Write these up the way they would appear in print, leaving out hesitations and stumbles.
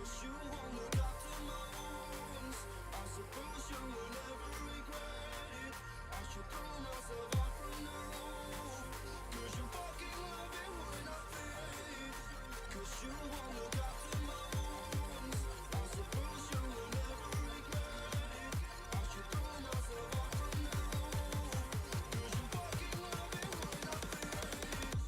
'Cause you won't look after my wounds. I suppose you will never regret it. I should throw myself out from the roof. 'Cause you fucking love it when I feel. 'Cause you won't look after my wounds. I suppose you will never regret it. I should throw myself out from the roof. 'Cause you fucking love it when I feel.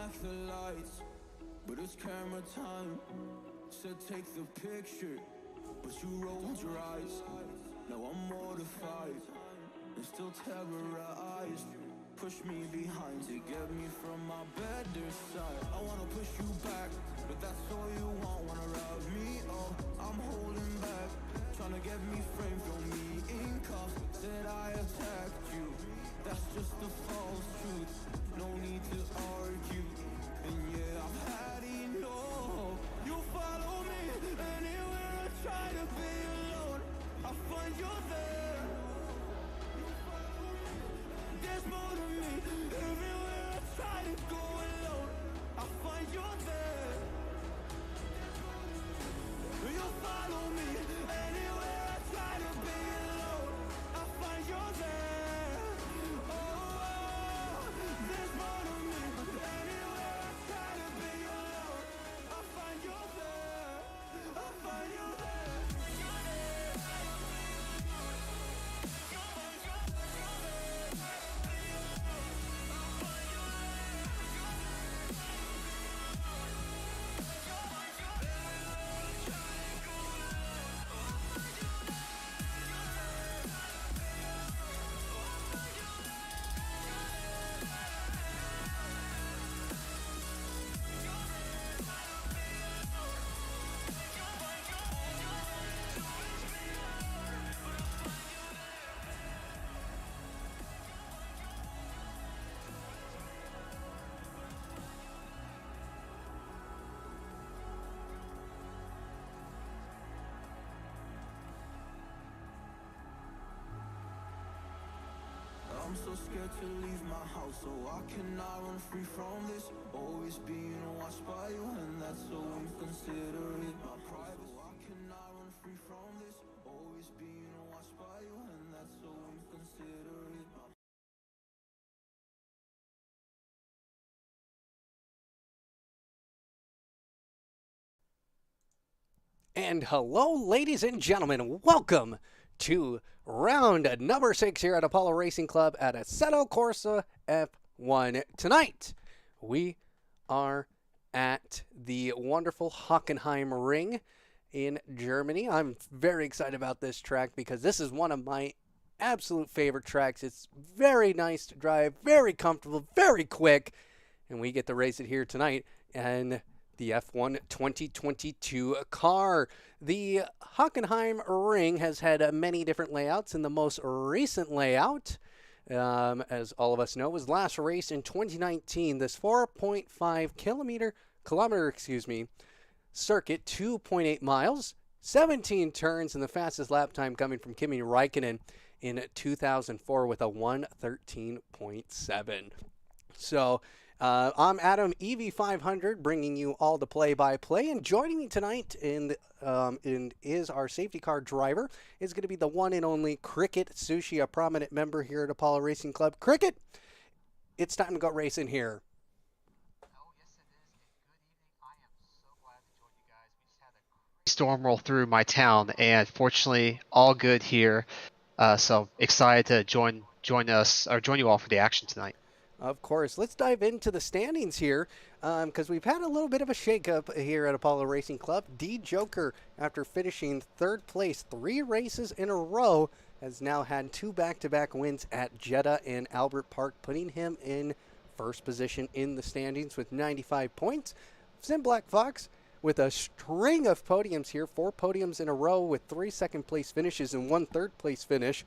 at the lights, but it's camera time. Said take the picture, but you rolled your eyes. Now I'm mortified and still terrorized. Push me behind to get me from my better side. I wanna push you back, but that's all you want. Wanna rub me up, I'm holding back. Trying to get me framed, throw me in cuffs. Said I attacked you, that's just a false truth. No need to argue, and yeah, I've had enough. You follow me anywhere I try to be alone, I find you there. There's more to me. Everywhere I try to go alone, I find you there. You follow me. Anywhere I try to be alone, I find you there. Oh, there's more to me. Anywhere I try to be alone, I find you there. I find you there. I'm so scared to leave my house, so I cannot run free from this. Always being watched by you, and that's so inconsiderate. My private, so I cannot run free from this. Always being watched by you, and that's so inconsiderate. And hello, ladies and gentlemen. Welcome to round number 6 here at Apollo Racing Club at Assetto Corsa F1. Tonight, we are at the wonderful Hockenheim Ring in Germany. I'm very excited about this track because this is one of my absolute favorite tracks. It's very nice to drive, very comfortable, very quick, and we get to race it here tonight. And the F1 2022 car. The Hockenheim Ring has had many different layouts, and the most recent layout, as all of us know, was last raced in 2019. This 4.5 kilometer circuit, 2.8 miles, 17 turns, and the fastest lap time coming from Kimi Räikkönen in 2004 with a 1:13.7. So, I'm Adam, EV500, bringing you all the play-by-play, and joining me tonight is our safety car driver. Is going to be the one and only Cricket Sushi, a prominent member here at Apollo Racing Club. Cricket, it's time to go racing here. Oh, yes, it is. And good evening. I am so glad to join you guys. We just had a crazy storm roll through my town, and fortunately, all good here. So excited to join you all for the action tonight. Of course. Let's dive into the standings here because we've had a little bit of a shakeup here at Apollo Racing Club. D Joker, after finishing third place 3 races in a row, has now had 2 back-to-back wins at Jeddah and Albert Park, putting him in first position in the standings with 95 points. Sim Black Fox with a string of podiums here, 4 podiums in a row with 3 second-place finishes and 1 third-place finish,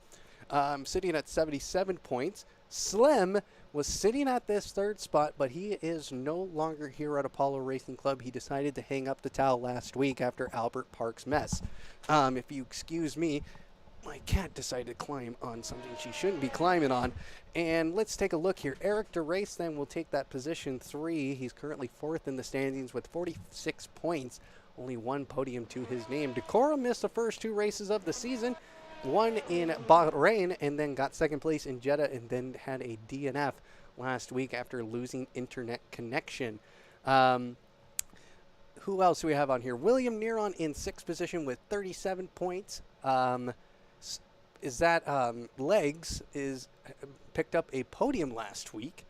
sitting at 77 points. Slim was sitting at this third spot, but he is no longer here at Apollo Racing Club. He decided to hang up the towel last week after Albert Park's mess. If you excuse me, my cat decided to climb on something she shouldn't be climbing on. And let's take a look here. Eric DeRace then will take that position 3. He's currently 4th in the standings with 46 points. Only 1 podium to his name. Decorum missed the first 2 races of the season. 1 in Bahrain, and then got second place in Jeddah, and then had a DNF last week after losing internet connection. Who else do we have on here? William Neron in 6th position with 37 points. Legs picked up a podium last week,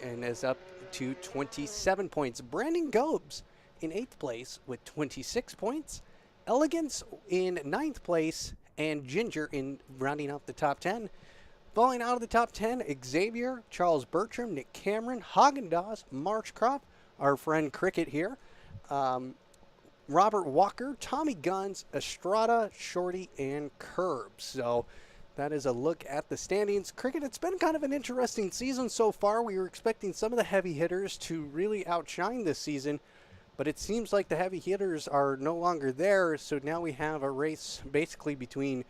and is up to 27 points. Brandon Gobes in 8th place with 26 points. Elegance in 9th place, and Ginger in rounding out the top 10. Falling out of the top 10, Xavier, Charles Bertram, Nick Cameron, Haagen-Dazs, Marshcroft, our friend Cricket here, Robert Walker, Tommy Guns, Estrada, Shorty, and Curb. So that is a look at the standings. Cricket, it's been kind of an interesting season so far. We were expecting some of the heavy hitters to really outshine this season, but it seems like the heavy hitters are no longer there. So now we have a race basically between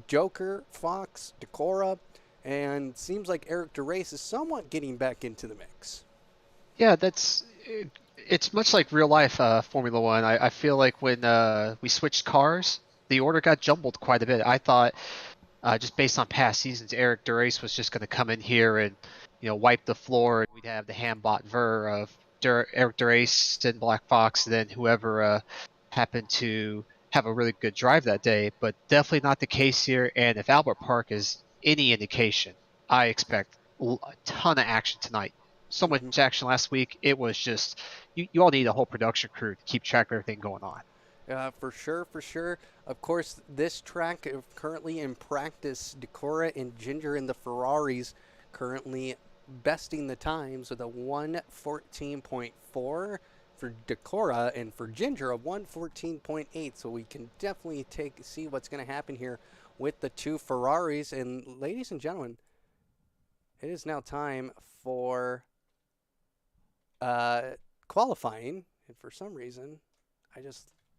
Joker, Fox, Decora, and seems like Eric DeRace is somewhat getting back into the mix. Yeah, it's much like real life Formula One. I feel like when we switched cars, the order got jumbled quite a bit. I thought just based on past seasons, Eric DeRace was just going to come in here and wipe the floor, and we'd have the Hambot Ver of Eric DeRace and Black Fox, and then whoever happened to have a really good drive that day. But definitely not the case here. And if Albert Park is any indication, I expect a ton of action tonight. So much action last week. It was just you all need a whole production crew to keep track of everything going on. For sure, for sure. Of course, this track currently in practice, Decora and Ginger in the Ferraris currently besting the times with a 1:14.4 for Decora, and for Ginger a 1:14.8. So we can definitely see what's going to happen here with the two Ferraris. And ladies and gentlemen, it is now time for qualifying. And for some reason,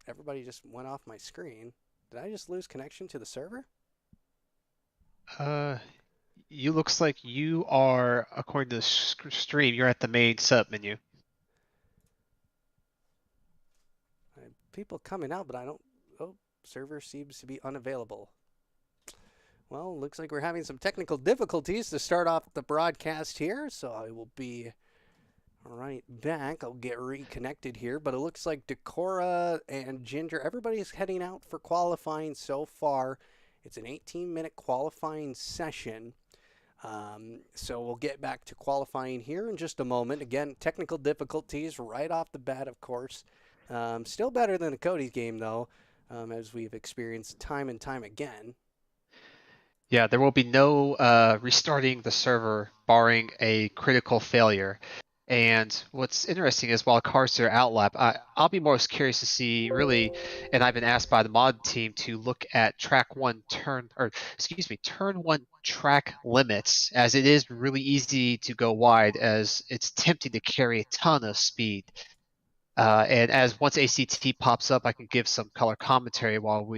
everybody just went off my screen. Did I just lose connection to the server? You looks like you are, according to the stream, you're at the main sub menu. People coming out, but I don't. Oh, server seems to be unavailable. Well, looks like we're having some technical difficulties to start off the broadcast here, so I will be right back. I'll get reconnected here, but it looks like Decora and Ginger, everybody's heading out for qualifying so far. It's an 18-minute qualifying session. So we'll get back to qualifying here in just a moment. Again, technical difficulties right off the bat, of course. Still better than the Cody's game, though, as we've experienced time and time again. Yeah, there will be no restarting the server barring a critical failure. And what's interesting is while cars are out lap, I'll be most curious to see really, and I've been asked by the mod team to look at turn one track limits, as it is really easy to go wide, as it's tempting to carry a ton of speed. And as once ACT pops up, I can give some color commentary while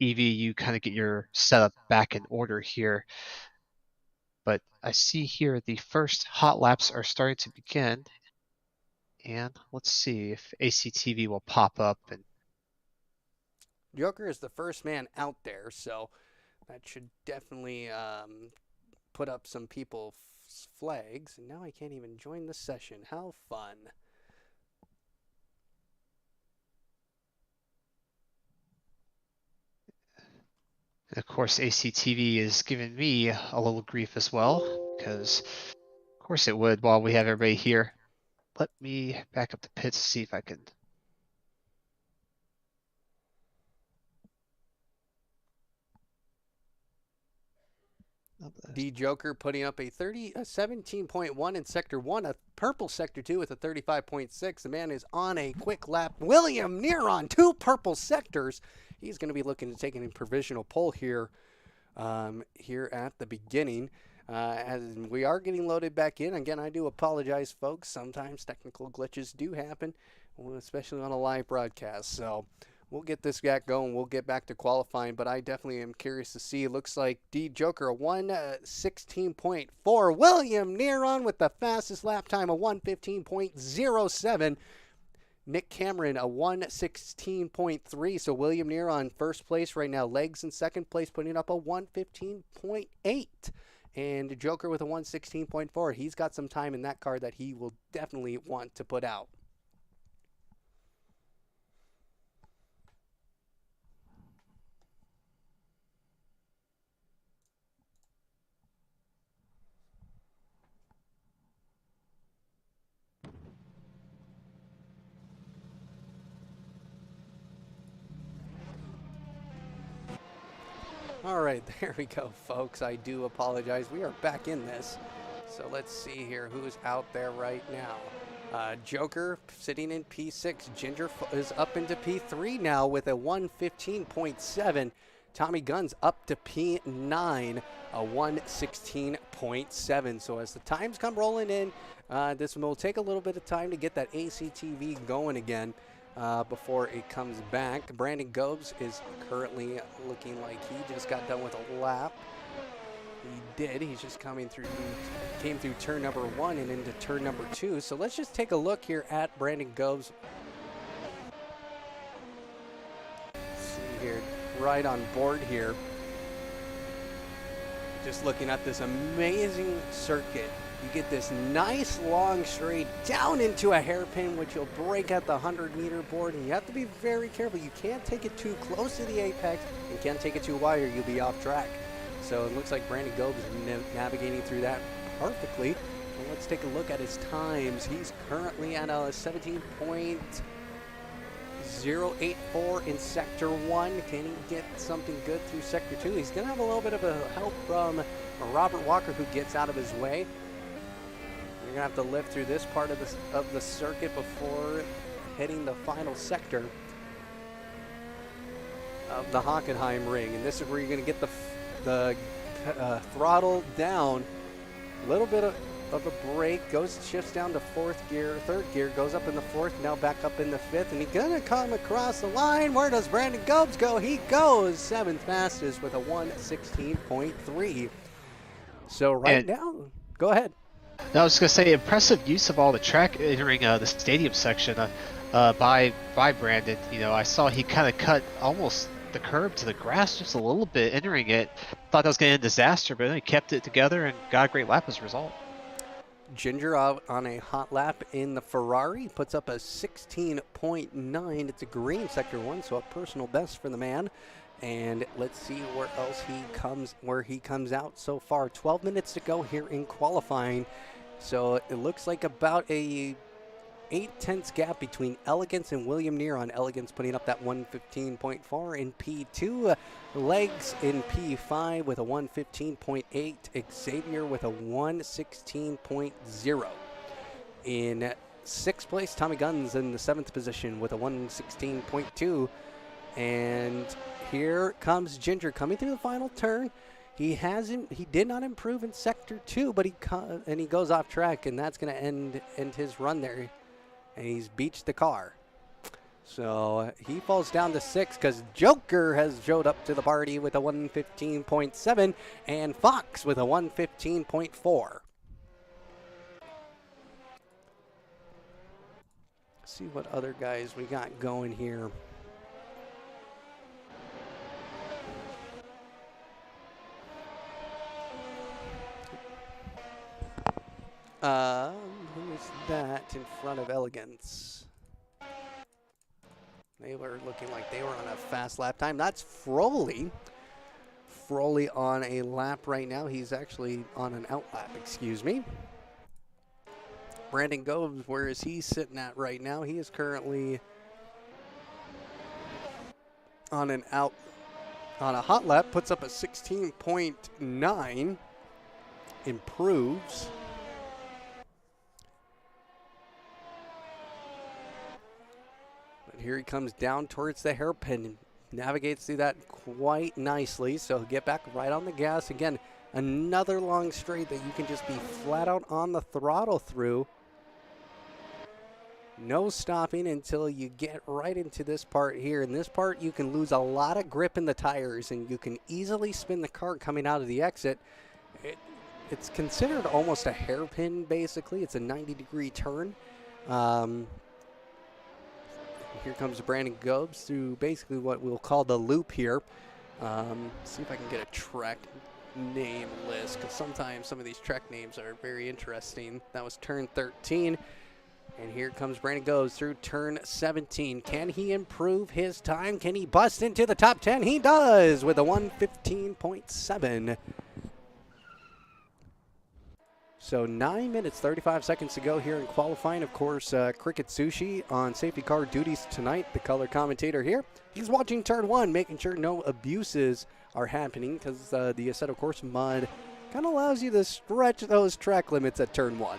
EV, you kind of get your setup back in order here. But I see here the first hot laps are starting to begin. And let's see if ACTV will pop up. And Joker is the first man out there, so that should definitely put up some people's flags. And now I can't even join the session. How fun. of course, ACTV is giving me a little grief as well, because of course it would while we have everybody here. Let me back up the pits to see if I can. The Joker putting up a 17.1 in Sector 1, a purple Sector 2 with a 35.6. The man is on a quick lap. William Neron, 2 purple sectors. He's going to be looking to take a provisional pole here at the beginning. As we are getting loaded back in. Again, I do apologize, folks. Sometimes technical glitches do happen, especially on a live broadcast. So we'll get this guy going. We'll get back to qualifying, but I definitely am curious to see. It looks like D Joker a 1:16.4. William Neron with the fastest lap time, a 1:15.07. Nick Cameron a 1:16.3. So William Neron first place right now. Legs in second place, putting up a 1:15.8. And Joker with a 1:16.4. He's got some time in that car that he will definitely want to put out. All right, there we go, folks. I do apologize. We are back in this. So let's see here who's out there right now. Joker sitting in P6. Ginger is up into P3 now with a 115.7. Tommy Gunn's up to P9, a 116.7. So as the times come rolling in, this will take a little bit of time to get that ACTV going again. Before it comes back. Brandon Gobes is currently looking like he just got done with a lap. He did. He's just came through turn number 1 and into turn number 2. So let's just take a look here at Brandon Gobes. Let's see here, right on board here. Just looking at this amazing circuit. You get this nice long straight down into a hairpin, which will break at the 100-meter board, and you have to be very careful. You can't take it too close to the apex, and can't take it too wide, or you'll be off track. So it looks like Brandon Gobes is navigating through that perfectly. And let's take a look at his times. He's currently at a 17.084 in Sector 1. Can he get something good through Sector 2? He's going to have a little bit of a help from Robert Walker, who gets out of his way. You're going to have to live through this part of the circuit before hitting the final sector of the Hockenheim ring. And this is where you're going to get the throttle down. A little bit of a break. Shifts down to third gear, goes up in the fourth, now back up in the fifth. And he's going to come across the line. Where does Brandon Gobes go? He goes 7th fastest with a 116.3. So now, go ahead. No, I was just going to say, impressive use of all the track entering the stadium section by Brandon. You know, I saw he kind of cut almost the curb to the grass just a little bit entering it. Thought that was going to end disaster, but he kept it together and got a great lap as a result. Ginger out on a hot lap in the Ferrari, puts up a 16.9. It's a green Sector 1, so a personal best for the man. And let's see where he comes out so far. 12 minutes to go here in qualifying. So it looks like about a 8/10 gap between Elegance and William Neron. Elegance putting up that 115.4 in P2. Legs in P5 with a 115.8. Xavier with a 116.0. In 6th place, Tommy Gunn's in the 7th position with a 116.2. And here comes Ginger coming through the final turn. He did not improve in Sector 2, but he goes off track, and that's going to end his run there. And he's beached the car. So he falls down to 6th because Joker has showed up to the party with a 115.7 and Fox with a 115.4. See what other guys we got going here. Who is that in front of Elegance? They were looking like they were on a fast lap time. That's Froley. Froley on a lap right now. He's actually on an out lap, excuse me. Brandon Gobes, where is he sitting at right now? He is currently on a hot lap, puts up a 16.9, improves. Here he comes down towards the hairpin, navigates through that quite nicely, so he'll get back right on the gas. Again, another long straight that you can just be flat out on the throttle through. No stopping until you get right into this part here. In this part, you can lose a lot of grip in the tires, and you can easily spin the car coming out of the exit. It's considered almost a hairpin, basically. It's a 90-degree turn. Here comes Brandon Gobes through basically what we'll call the loop here. See if I can get a track name list, because sometimes some of these track names are very interesting. That was turn 13. And here comes Brandon Gobes through turn 17. Can he improve his time? Can he bust into the top 10? He does with a 115.7. So 9 minutes, 35 seconds to go here in qualifying. Of course, Cricket Sushi on safety car duties tonight, the color commentator here. He's watching turn 1, making sure no abuses are happening because the Assetto Corsa mod kind of allows you to stretch those track limits at turn 1.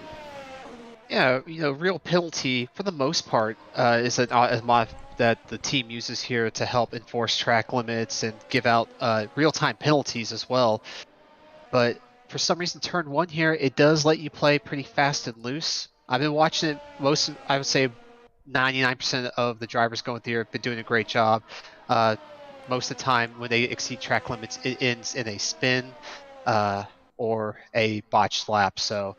Yeah, real penalty for the most part is a mod that the team uses here to help enforce track limits and give out real-time penalties as well. But for some reason, turn 1 here, it does let you play pretty fast and loose. I've been watching it. I would say 99% of the drivers going through have been doing a great job. Most of the time, when they exceed track limits, it ends in a spin or a botched lap. So,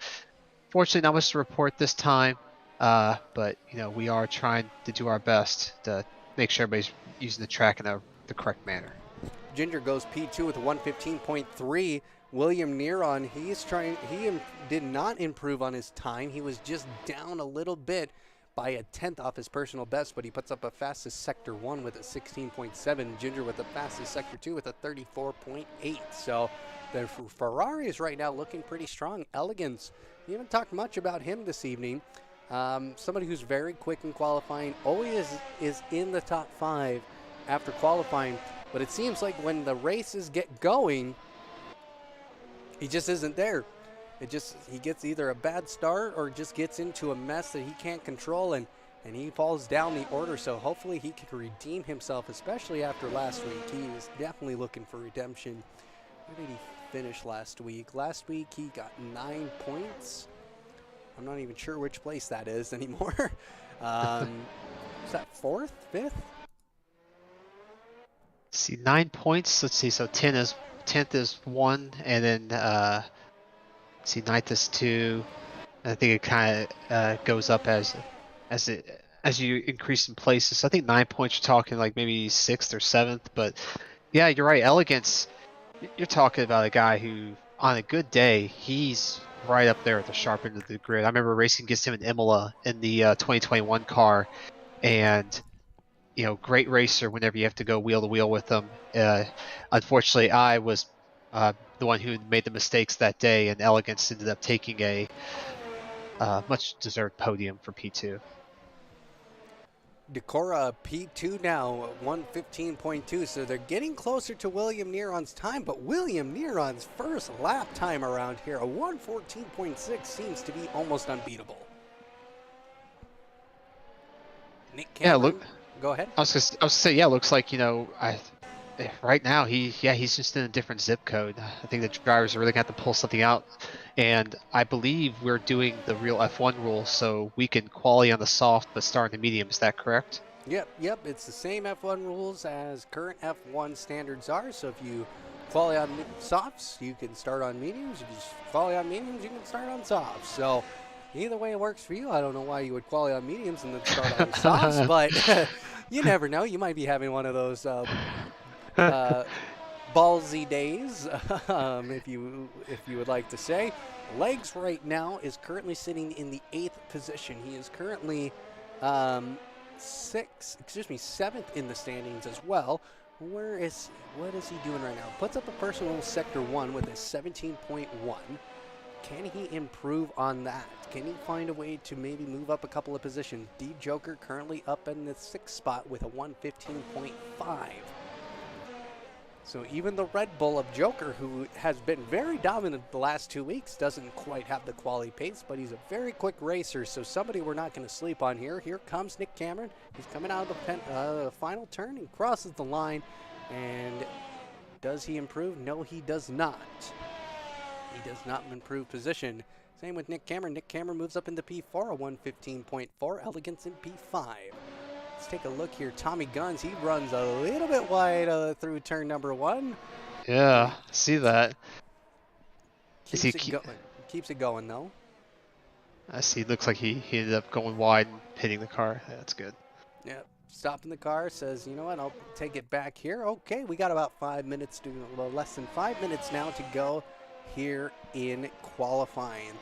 fortunately, not much to report this time. But we are trying to do our best to make sure everybody's using the track in the correct manner. Ginger goes P2 with a 115.3. William Neron, he did not improve on his time. He was just down a little bit by a 10th off his personal best, but he puts up a fastest Sector 1 with a 16.7. Ginger with the fastest Sector 2 with a 34.8. So the Ferrari is right now looking pretty strong. Elegance, we haven't talked much about him this evening. Somebody who's very quick in qualifying, always is in the top 5 after qualifying, but it seems like when the races get going, he just isn't there. He gets either a bad start or just gets into a mess that he can't control, and he falls down the order. So hopefully he can redeem himself, especially after last week. He is definitely looking for redemption. Where did he finish last week? Last week he got 9 points. I'm not even sure which place that is anymore. Is that 4th, 5th? See, 9 points. Let's see. So 10th is 1, and then see, 9th is 2. I think it kind of goes up as you increase in places. So I think 9 points. You're talking like maybe 6th or 7th. But yeah, you're right. Elegance. You're talking about a guy who, on a good day, he's right up there at the sharp end of the grid. I remember racing against him in Imola in the 2021 car, and great racer whenever you have to go wheel to wheel with them. Unfortunately, I was the one who made the mistakes that day, and Elegance ended up taking a much deserved podium for P2. Decora P2 now, 115.2, so they're getting closer to William Neron's time, but William Neron's first lap time around here, a 114.6, seems to be almost unbeatable. Nick Cameron, go ahead. I was gonna say, yeah, looks like, right now he's just in a different zip code. I think the drivers are really going to have to pull something out, and I believe we're doing the real F1 rule, so we can quali on the soft but start in the medium. Is that correct? Yep. It's the same F1 rules as current F1 standards are. So if you quali on softs, you can start on mediums. If you quali on mediums, you can start on softs. So either way it works for you. I don't know why you would quali on mediums and then start on softs, but you never know. You might be having one of those ballsy days, if you would like to say. Legs right now is currently sitting in the 8th position. He is currently 7th in the standings as well. What is he doing right now? Puts up a personal Sector 1 with a 17.1. Can he improve on that? Can he find a way to maybe move up a couple of positions? D Joker currently up in the 6th spot with a 115.5. So even the Red Bull of Joker, who has been very dominant the last 2 weeks, doesn't quite have the quality pace, but he's a very quick racer, so somebody we're not going to sleep on here. Here comes Nick Cameron. He's coming out of the final turn and crosses the line. And does he improve? No, he does not. He does not improve position. Same with Nick Cameron. Nick Cameron moves up into P4, a 115.4. Elegance in P5. Let's take a look here. Tommy Guns, he runs a little bit wide through turn number 1. Yeah, see that. Keeps it going, though. I see. Looks like he ended up going wide and hitting the car. That's good. Yeah, stopping the car, says, you know what, I'll take it back here. Okay, we got about 5 minutes less than 5 minutes now to go here in qualifying.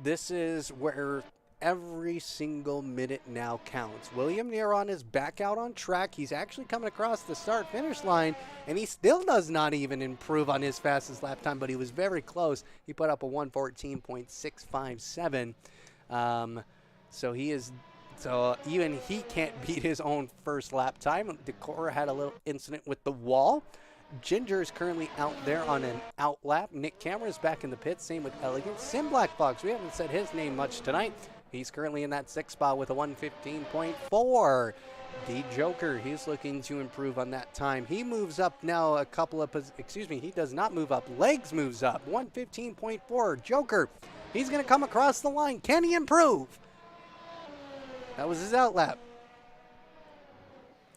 This is where every single minute now counts. William Neron is back out on track. He's actually coming across the start-finish line, and he still does not even improve on his fastest lap time, but he was very close. He put up a 114.657. So even he can't beat his own first lap time. Decora had a little incident with the wall, Ginger is currently out there on an out lap. Nick Cameron's back in the pits. Same with Elegant. Sim Black Fox, we haven't said his name much tonight. He's currently in that 6th spot with a 1:15.4. D Joker, he's looking to improve on that time. He moves up now a couple of, he does not move up. Legs moves up, 1:15.4. Joker, he's going to come across the line. Can he improve? That was his out lap.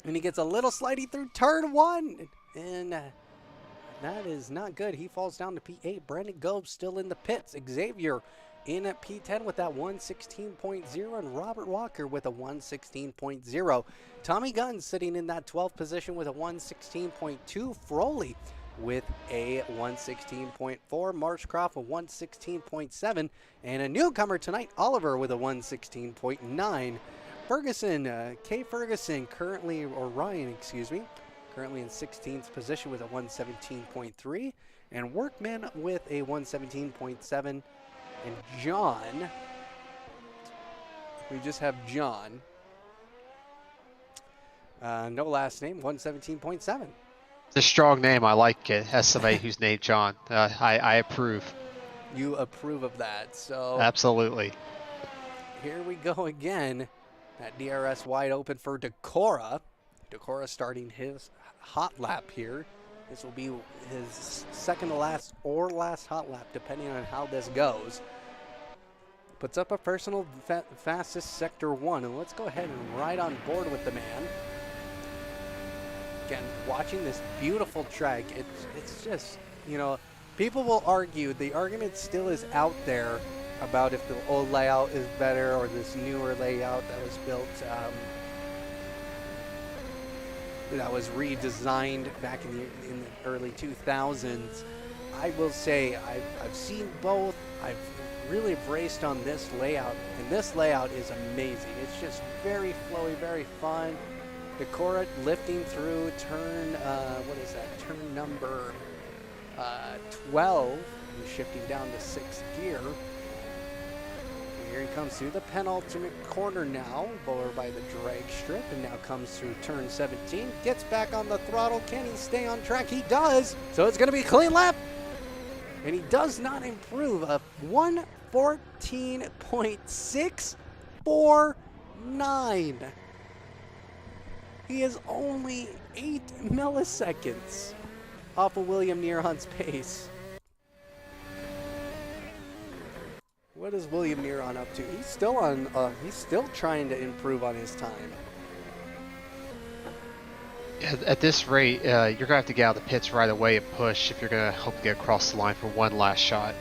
And he gets a little slidey through turn 1. And that is not good. He falls down to P8. Brandon Gobes still in the pits. Xavier in at P10 with that 1:16.0, and Robert Walker with a 1:16.0. Tommy Gunn sitting in that 12th position with a 1:16.2. Froley with a 1:16.4. Marshcroft a 1:16.7. And a newcomer tonight, Oliver, with a 1:16.9. Ferguson, K. Ferguson, currently in 16th position with a 1:17.3. And Workman with a 1:17.7. And John, we just have John, no last name, 1:17.7. It's a strong name. I like it. As somebody who's named John, I approve. You approve of that, so. Absolutely. Here we go again. That DRS wide open for Decora. Decora starting his hot lap here. This will be his second to last or last hot lap, depending on how this goes. Puts up a personal fastest sector 1, and let's go ahead and ride on board with the man. Again, watching this beautiful track, it's just, you know, people will argue, the argument still is out there about if the old layout is better or this newer layout that was built, that was redesigned back in the early 2000s. I will say I've seen both. I've really raced on this layout, and this layout is amazing. It's just very flowy, very fun. Decora lifting through turn, turn number 12, and shifting down to 6th gear. Here he comes through the penultimate corner now, over by the drag strip, and now comes through turn 17. Gets back on the throttle. Can he stay on track? He does. So it's going to be a clean lap. And he does not improve. A 1:14.649. He is only 8 milliseconds off of William Neron's pace. What is William Neron up to? He's still on. He's still trying to improve on his time. At this rate, you're gonna have to get out of the pits right away and push if you're gonna hope to get across the line for one last shot.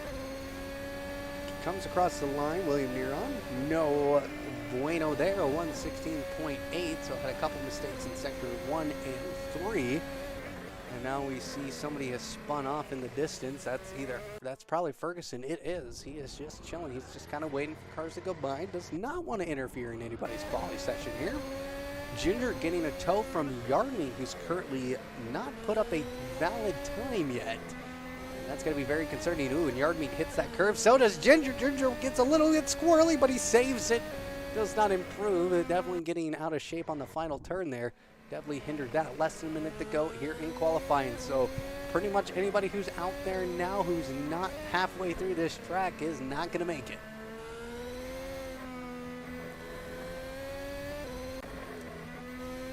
Comes across the line, William Neron. No bueno there, a 1:16.8. So had a couple mistakes in sector 1 and 3. And now we see somebody has spun off in the distance. That's probably Ferguson. It is. He is just chilling. He's just kind of waiting for cars to go by. Does not want to interfere in anybody's quality session here. Ginger getting a tow from Yardney, who's currently not put up a valid time yet. And that's going to be very concerning. Ooh, and Yardney hits that curve. So does Ginger. Ginger gets a little bit squirrely, but he saves it. Does not improve. Definitely getting out of shape on the final turn there. Definitely hindered that. Less than a minute to go here in qualifying. So pretty much anybody who's out there now who's not halfway through this track is not going to make it.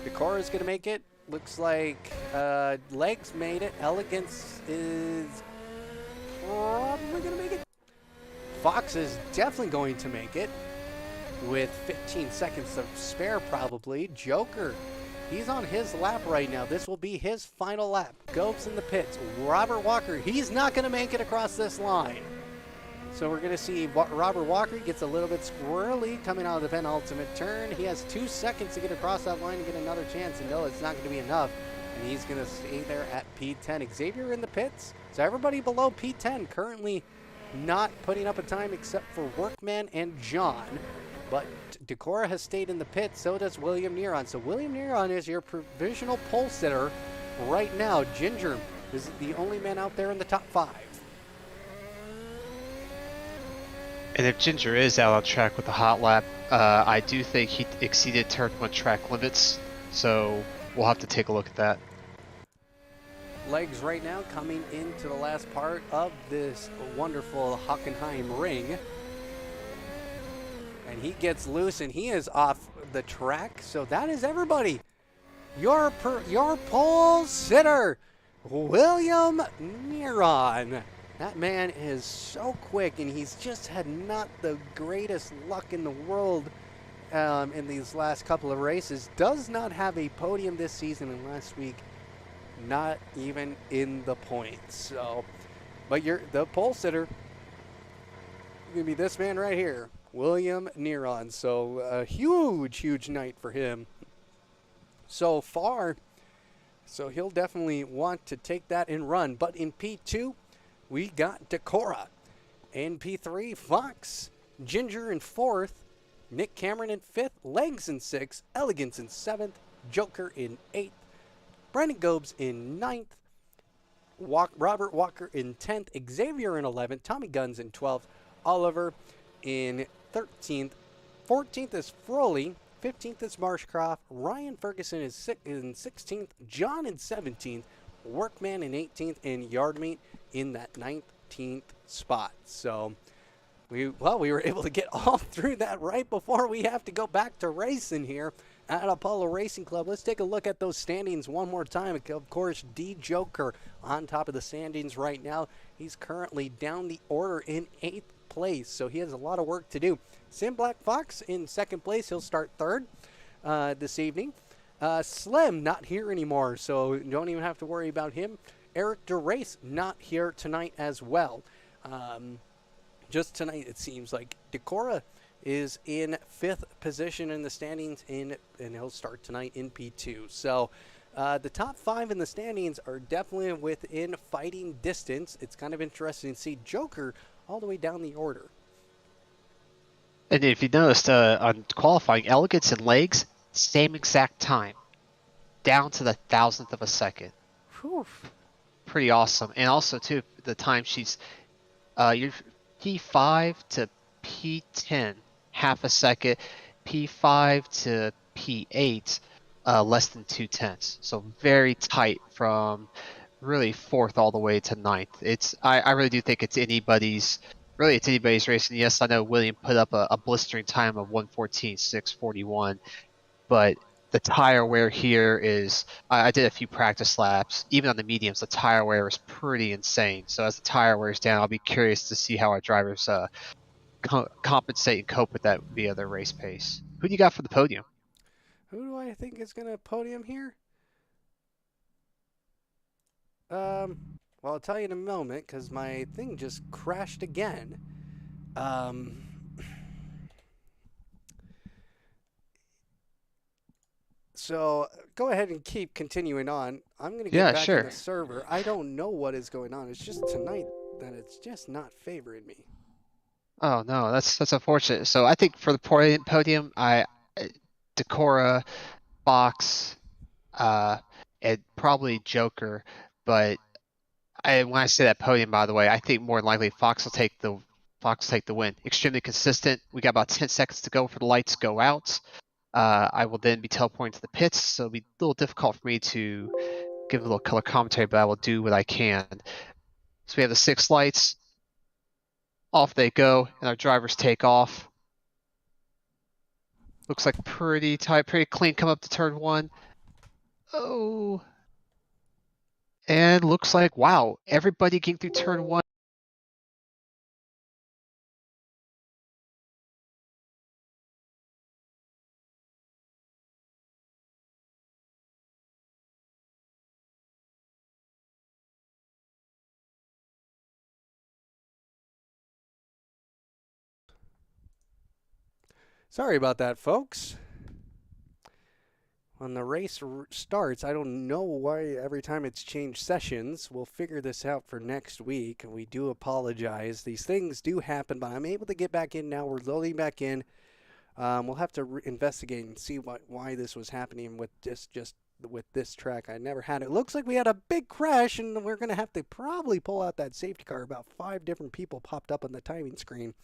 Decora is going to make it. Looks like Legs made it. Elegance is probably going to make it. Fox is definitely going to make it with 15 seconds of spare probably. Joker, he's on his lap right now. This will be his final lap. Gobes in the pits. Robert Walker, he's not going to make it across this line. So we're going to see Robert Walker gets a little bit squirrely coming out of the penultimate turn. He has 2 seconds to get across that line and get another chance, and no, it's not going to be enough. And he's going to stay there at P10. Xavier in the pits. So everybody below P10 currently not putting up a time except for Workman and John. But Decora has stayed in the pit, so does William Neron. So William Neron is your provisional pole sitter right now. Ginger is the only man out there in the top 5. And if Ginger is out on track with the hot lap, I do think he exceeded turn 1 track limits, so we'll have to take a look at that. legs right now coming into the last part of this wonderful Hockenheim ring. And he gets loose and he is off the track. So that is everybody. Your pole sitter, William Neron. That man is so quick, and he's just had not the greatest luck in the world in these last couple of races. Does not have a podium this season, and last week, not even in the points. So, but you're the pole sitter. Gonna be this man right here, William Neron. So a huge night for him so far. So he'll definitely want to take that and run. But in P2, we got Decora. In P3, Fox, Ginger in 4th, Nick Cameron in 5th, Legs in 6th, Elegance in 7th, Joker in 8th, Brandon Gobes in 9th, Robert Walker in 10th, Xavier in 11th, Tommy Guns in 12th, Oliver in 13th, 14th is Froley, 15th is Marshcroft, Ryan Ferguson is in 16th, John in 17th, Workman in 18th, and Yardmeet in that 19th spot. So we were able to get all through that right before we have to go back to racing here at Apollo Racing Club. Let's take a look at those standings one more time. Of course, D Joker on top of the standings right now. He's currently down the order in 8th place, so he has a lot of work to do. Sam Black Fox in 2nd place. He'll start 3rd this evening. Slim not here anymore, so don't even have to worry about him. Eric DeRace not here tonight as well. Just tonight, it seems like Decora is in 5th position in the standings, and he'll start tonight in P2. So the top 5 in the standings are definitely within fighting distance. It's kind of interesting to see Joker all the way down the order. And if you noticed, on qualifying, Elegance and Legs, same exact time, down to the 1,000th of a second. Whew. Pretty awesome. And also, too, the time she's you're P5 to P10, half a second. P5 to P8, less than 2/10. So very tight from really 4th all the way to 9th. I really do think it's anybody's race. And yes, I know William put up a blistering time of 1:14.641, but the tire wear here is, I did a few practice laps. Even on the mediums, the tire wear is pretty insane. So as the tire wears down, I'll be curious to see how our drivers compensate and cope with that via their race pace. Who do you got for the podium? Who do I think is going to podium here? Well, I'll tell you in a moment because my thing just crashed again. So go ahead and keep continuing on. I'm going to get back in the server. I don't know what is going on. It's just tonight that it's just not favoring me. Oh no, that's unfortunate. So I think for the podium, Decora, Fox, and probably Joker. But when I say that podium, by the way, I think more than likely Fox will take the win. Extremely consistent. We got about 10 seconds to go for the lights go out. I will then be teleporting to the pits, so it'll be a little difficult for me to give a little color commentary, but I will do what I can. So we have the 6 lights. Off they go, and our drivers take off. Looks like pretty tight, pretty clean come up to turn 1. Oh. And looks like, wow, everybody getting through turn 1. Sorry about that, folks. When the race starts, I don't know why every time it's changed sessions. We'll figure this out for next week, and we do apologize. These things do happen, but I'm able to get back in now. We're loading back in. We'll have to investigate and see why this was happening with just with this track. I never had it. Looks like we had a big crash, and we're going to have to probably pull out that safety car. About 5 different people popped up on the timing screen.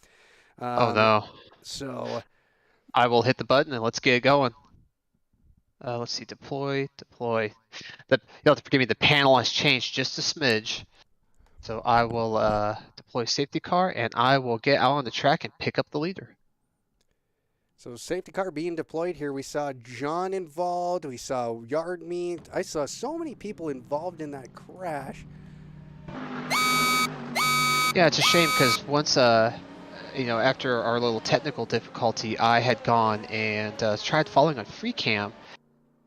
Oh no. So I will hit the button and let's get it going. Let's see, deploy. You'll have to forgive me, the panel has changed just a smidge. So I will deploy safety car, and I will get out on the track and pick up the leader. So safety car being deployed here. We saw John involved. We saw Yard Meat. I saw so many people involved in that crash. Yeah, it's a shame because once, after our little technical difficulty, I had gone and tried following on free cam,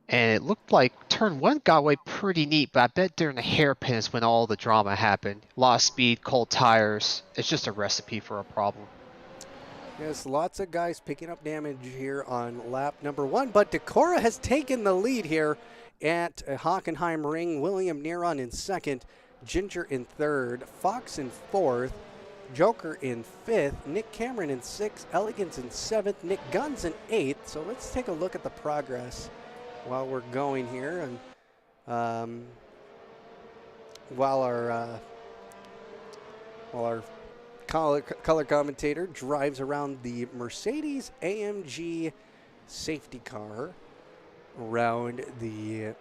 and it looked like turn one got away pretty neat, but I bet during the hairpin is when all the drama happened. A lot of speed, cold tires. It's just a recipe for a problem. Yes, lots of guys picking up damage here on lap number 1, but Decorah has taken the lead here at Hockenheim Ring. William Neron in second, Ginger in third, Fox in fourth, Joker in fifth, Nick Cameron in sixth, Elegance in seventh, Nick Guns in eighth. So let's take a look at the progress while we're going here, and while our color commentator drives around the Mercedes AMG safety car around the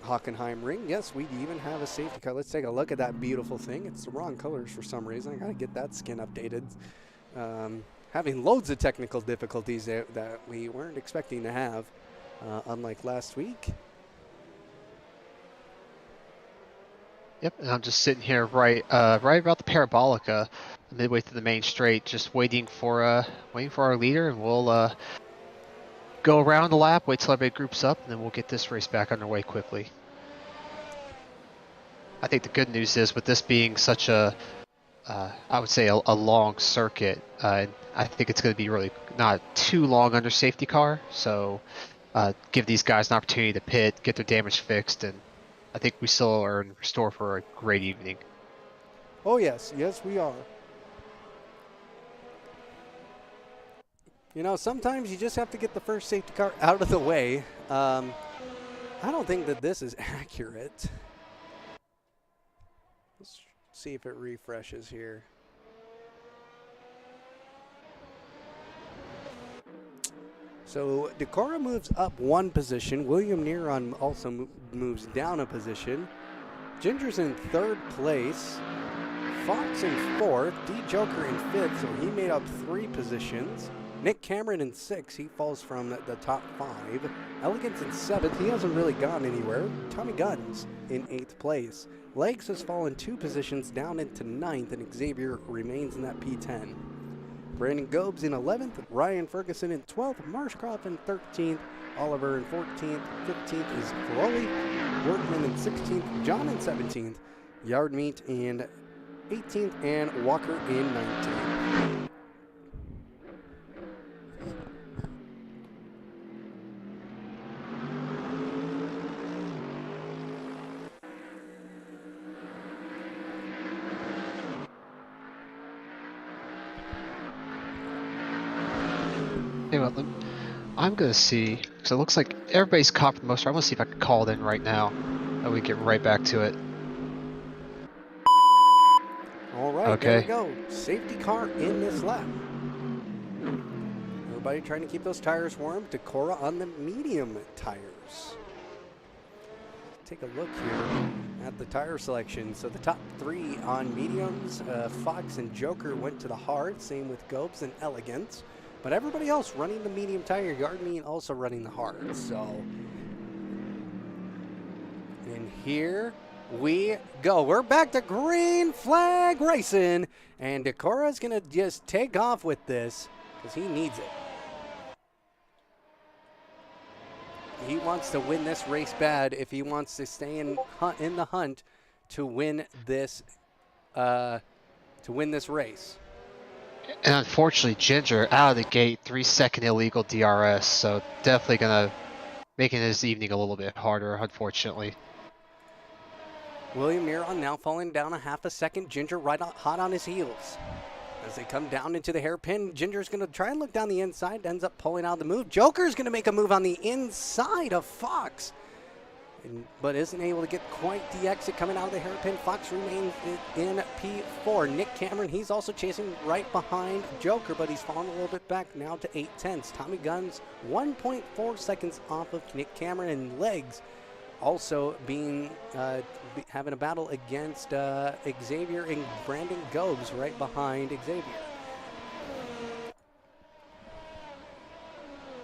Hockenheim Ring. Yes, we even have a safety car. Let's take a look at that beautiful thing. It's the wrong colors for some reason. I gotta get that skin updated. Having loads of technical difficulties that we weren't expecting to have, unlike last week. Yep, and I'm just sitting here right about the Parabolica, midway through the main straight, just waiting for our leader, and we'll go around the lap, wait till everybody groups up, and then we'll get this race back underway quickly. I think the good news is with this being such a, I would say a long circuit, I think it's going to be really not too long under safety car, so give these guys an opportunity to pit, get their damage fixed, and I think we still are in store for a great evening. Oh, yes. Yes, we are. You know, sometimes you just have to get the first safety car out of the way. I don't think that this is accurate. Let's see if it refreshes here. So Decorah moves up one position. William Neron also moves down a position. Ginger's in third place. Fox in fourth. D Joker in fifth, so he made up 3 positions. Nick Cameron in 6th. He falls from the top 5. Elegance in 7th. He hasn't really gone anywhere. Tommy Guns in 8th place. Legs has fallen 2 positions down into 9th, and Xavier remains in that P10. Brandon Gobes in 11th, Ryan Ferguson in 12th, Marshcroft in 13th, Oliver in 14th, 15th is Ferroli, Workman in 16th, John in 17th, Yardmeat in 18th, and Walker in 19th. Hey, well, I'm going to see, because it looks like everybody's caught for the most part. I'm going to see if I can call it in right now, and we get right back to it. All right, Okay. There we go. Safety car in this lap. Everybody trying to keep those tires warm. Decorah on the medium tires. Take a look here at the tire selection. So the top 3 on mediums, Fox and Joker went to the hard. Same with Gobes and Elegance. But everybody else running the medium tire, Yardmean also running the hard. So, and here we go. We're back to green flag racing. And Decorah's going to just take off with this because he needs it. He wants to win this race bad if he wants to stay in the hunt to win this race. And unfortunately, Ginger out of the gate, 3-second illegal DRS, so definitely gonna making his evening a little bit harder, unfortunately. William Neron now falling down a half a second. Ginger right hot on his heels. As they come down into the hairpin, Ginger's going to try and look down the inside, ends up pulling out the move. Joker's going to make a move on the inside of Fox. but isn't able to get quite the exit coming out of the hairpin. Fox remains in P4. Nick Cameron, he's also chasing right behind Joker, but he's fallen a little bit back now to 8/10. Tommy Gunn's 1.4 seconds off of Nick Cameron, and Legs also being having a battle against Xavier and Brandon Gobes right behind Xavier.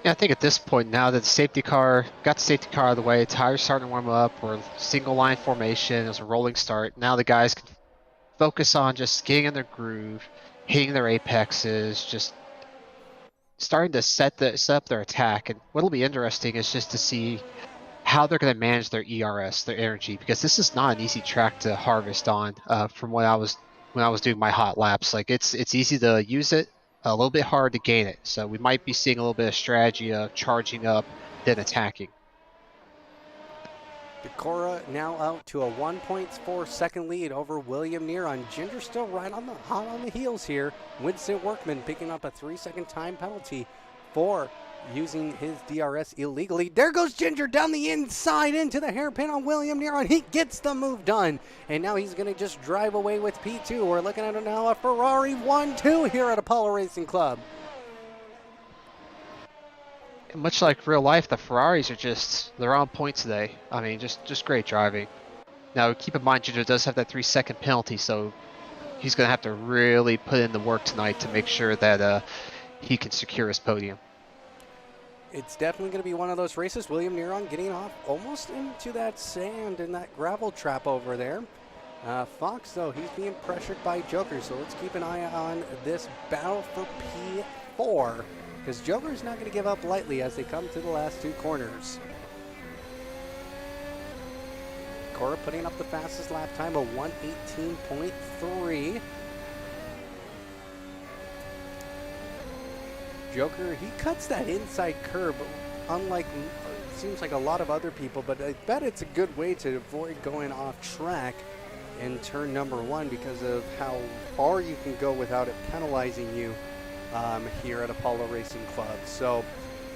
Yeah, I think at this point now that the safety car got the safety car out of the way, tires starting to warm up, we're single line formation, it was a rolling start. Now the guys can focus on just getting in their groove, hitting their apexes, just starting to set up their attack. And what'll be interesting is just to see how they're going to manage their ERS, their energy, because this is not an easy track to harvest on. From when I was doing my hot laps, like it's easy to use it, a little bit hard to gain it. So we might be seeing a little bit of strategy of charging up, then attacking. Decora now out to a 1.4 second lead over William Neron. Ginger still hot on the heels here. Winston Workman picking up a 3-second time penalty for using his DRS illegally. There goes Ginger down the inside into the hairpin on William Neron. He gets the move done, and now he's going to just drive away with P2. We're looking at now a Ferrari 1-2 here at Apollo Racing Club. Much like real life, the Ferraris are they're on point today. I mean, just great driving. Now, keep in mind, Ginger does have that 3-second penalty, so he's going to have to really put in the work tonight to make sure that he can secure his podium. It's definitely going to be one of those races. William Neron getting off almost into that sand and that gravel trap over there. Fox, though, he's being pressured by Joker, so let's keep an eye on this battle for P4, because Joker's not going to give up lightly as they come to the last two corners. Cora putting up the fastest lap time of 1:18.3. Joker, he cuts that inside curb, unlike it seems like a lot of other people, but I bet it's a good way to avoid going off track in turn number 1 because of how far you can go without it penalizing you here at Apollo Racing Club. So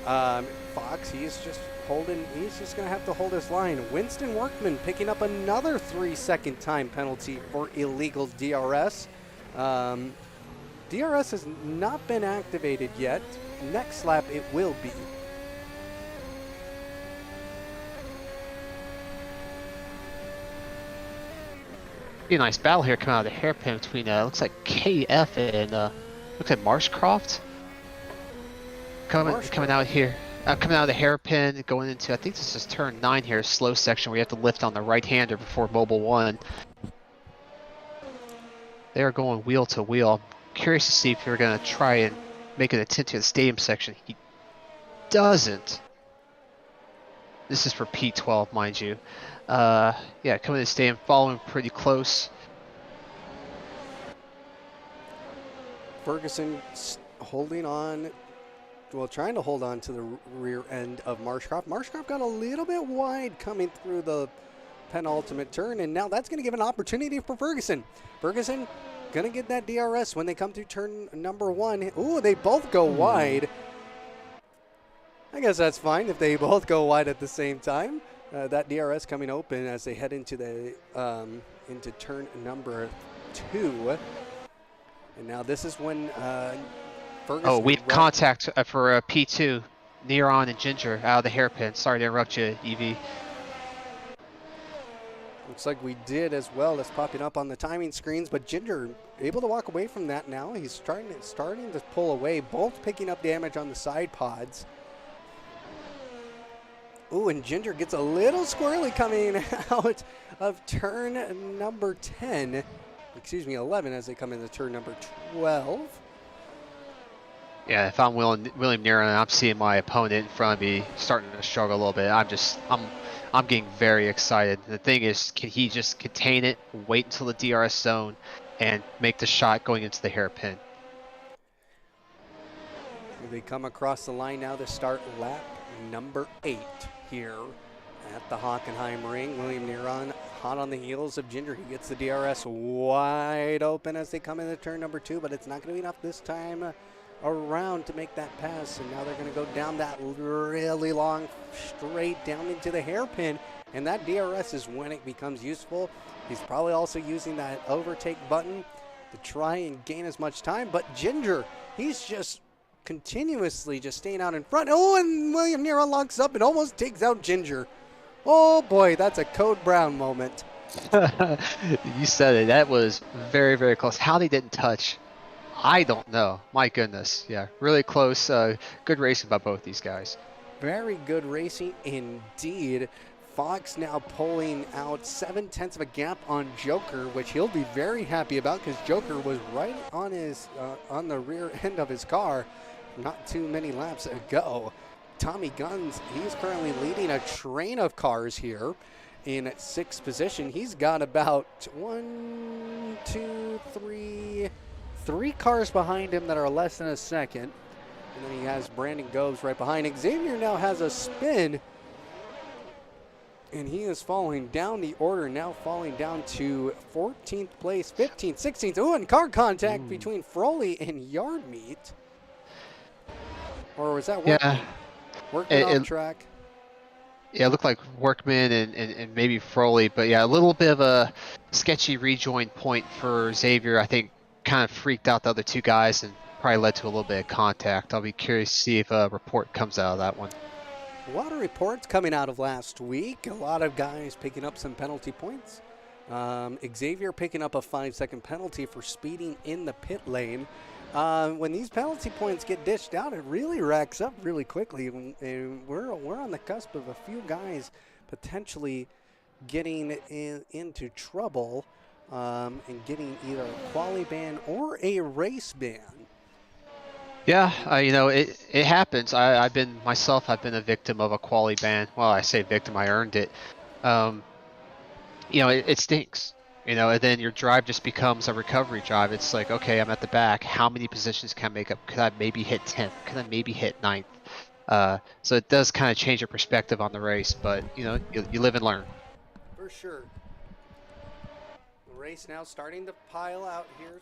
Fox, he's just going to have to hold his line. Winston Workman picking up another 3-second time penalty for illegal DRS. DRS has not been activated yet. Next lap it will be. Be a nice battle here coming out of the hairpin between looks like KF and looks like Marshcroft. Coming out here. Coming out of the hairpin, going into, I think this is turn 9 here, slow section where you have to lift on the right-hander before Mobile 1. They are going wheel to wheel. Curious to see if you're going to try and make an attempt to the stadium section. He doesn't. This is for P12, mind you. Yeah, coming to the stadium, following pretty close. Ferguson holding on, well, trying to hold on to the rear end of Marshcroft. Marshcroft got a little bit wide coming through the penultimate turn, and now that's going to give an opportunity for Ferguson. Ferguson going to get that DRS when they come through turn number 1. Ooh, they both go wide. I guess that's fine if they both go wide at the same time. That DRS coming open as they head into the into turn number 2. And now this is when Ferguson... Oh, we have contact for P2, Neron and Ginger out of the hairpin. Sorry to interrupt you, Evie. Looks like we did as well. That's popping up on the timing screens, but Ginger able to walk away from that now. He's starting to pull away, both picking up damage on the side pods. Ooh, and Ginger gets a little squirrely coming out of turn number 10. Excuse me, 11 as they come into turn number 12. Yeah, if I'm William Neron and I'm seeing my opponent in front of me starting to struggle a little bit, I'm getting very excited. The thing is, can he just contain it, wait until the DRS zone, and make the shot going into the hairpin? They come across the line now to start lap number 8 here at the Hockenheim ring. William Neron hot on the heels of Ginger. He gets the DRS wide open as they come into turn number 2, but it's not going to be enough this time around to make that pass, and now they're going to go down that really long straight down into the hairpin And that DRS is when it becomes useful. He's probably also using that overtake button to try and gain as much time. But Ginger, he's just continuously just staying out in front. Oh, and William Neron locks up and almost takes out Ginger. Oh boy, that's a Code Brown moment. You said it. That was very, very close. How they didn't touch, I don't know. My goodness. Yeah, really close. Good racing by both these guys. Very good racing indeed. Fox now pulling out 7/10 of a gap on Joker, which he'll be very happy about because Joker was right on his on the rear end of his car not too many laps ago. Tommy Guns, he's currently leading a train of cars here in 6th position. He's got about 3 cars behind him that are less than a second. And then he has Brandon Goves right behind. Xavier now has a spin. And he is falling down the order, now falling down to 14th place, 15th, 16th. Ooh, and car contact between Froley and Yardmeet. Or was that Workman? Yeah. Workman off track. Yeah, it looked like Workman and maybe Froley. But yeah, a little bit of a sketchy rejoin point for Xavier. I think kind of freaked out the other 2 guys and probably led to a little bit of contact. I'll be curious to see if a report comes out of that one. A lot of reports coming out of last week. A lot of guys picking up some penalty points. Xavier picking up a 5-second penalty for speeding in the pit lane. When these penalty points get dished out, it really racks up really quickly. And we're on the cusp of a few guys potentially getting into trouble and getting either a quali ban or a race ban. Yeah, you know, it happens. I've been a victim of a quali ban. Well, I say victim, I earned it. You know, it stinks. You know, and then your drive just becomes a recovery drive. It's like, okay, I'm at the back. How many positions can I make up? Could I maybe hit 10th? Could I maybe hit 9th? So it does kind of change your perspective on the race, but, you know, you live and learn. For sure. The race now starting to pile out here,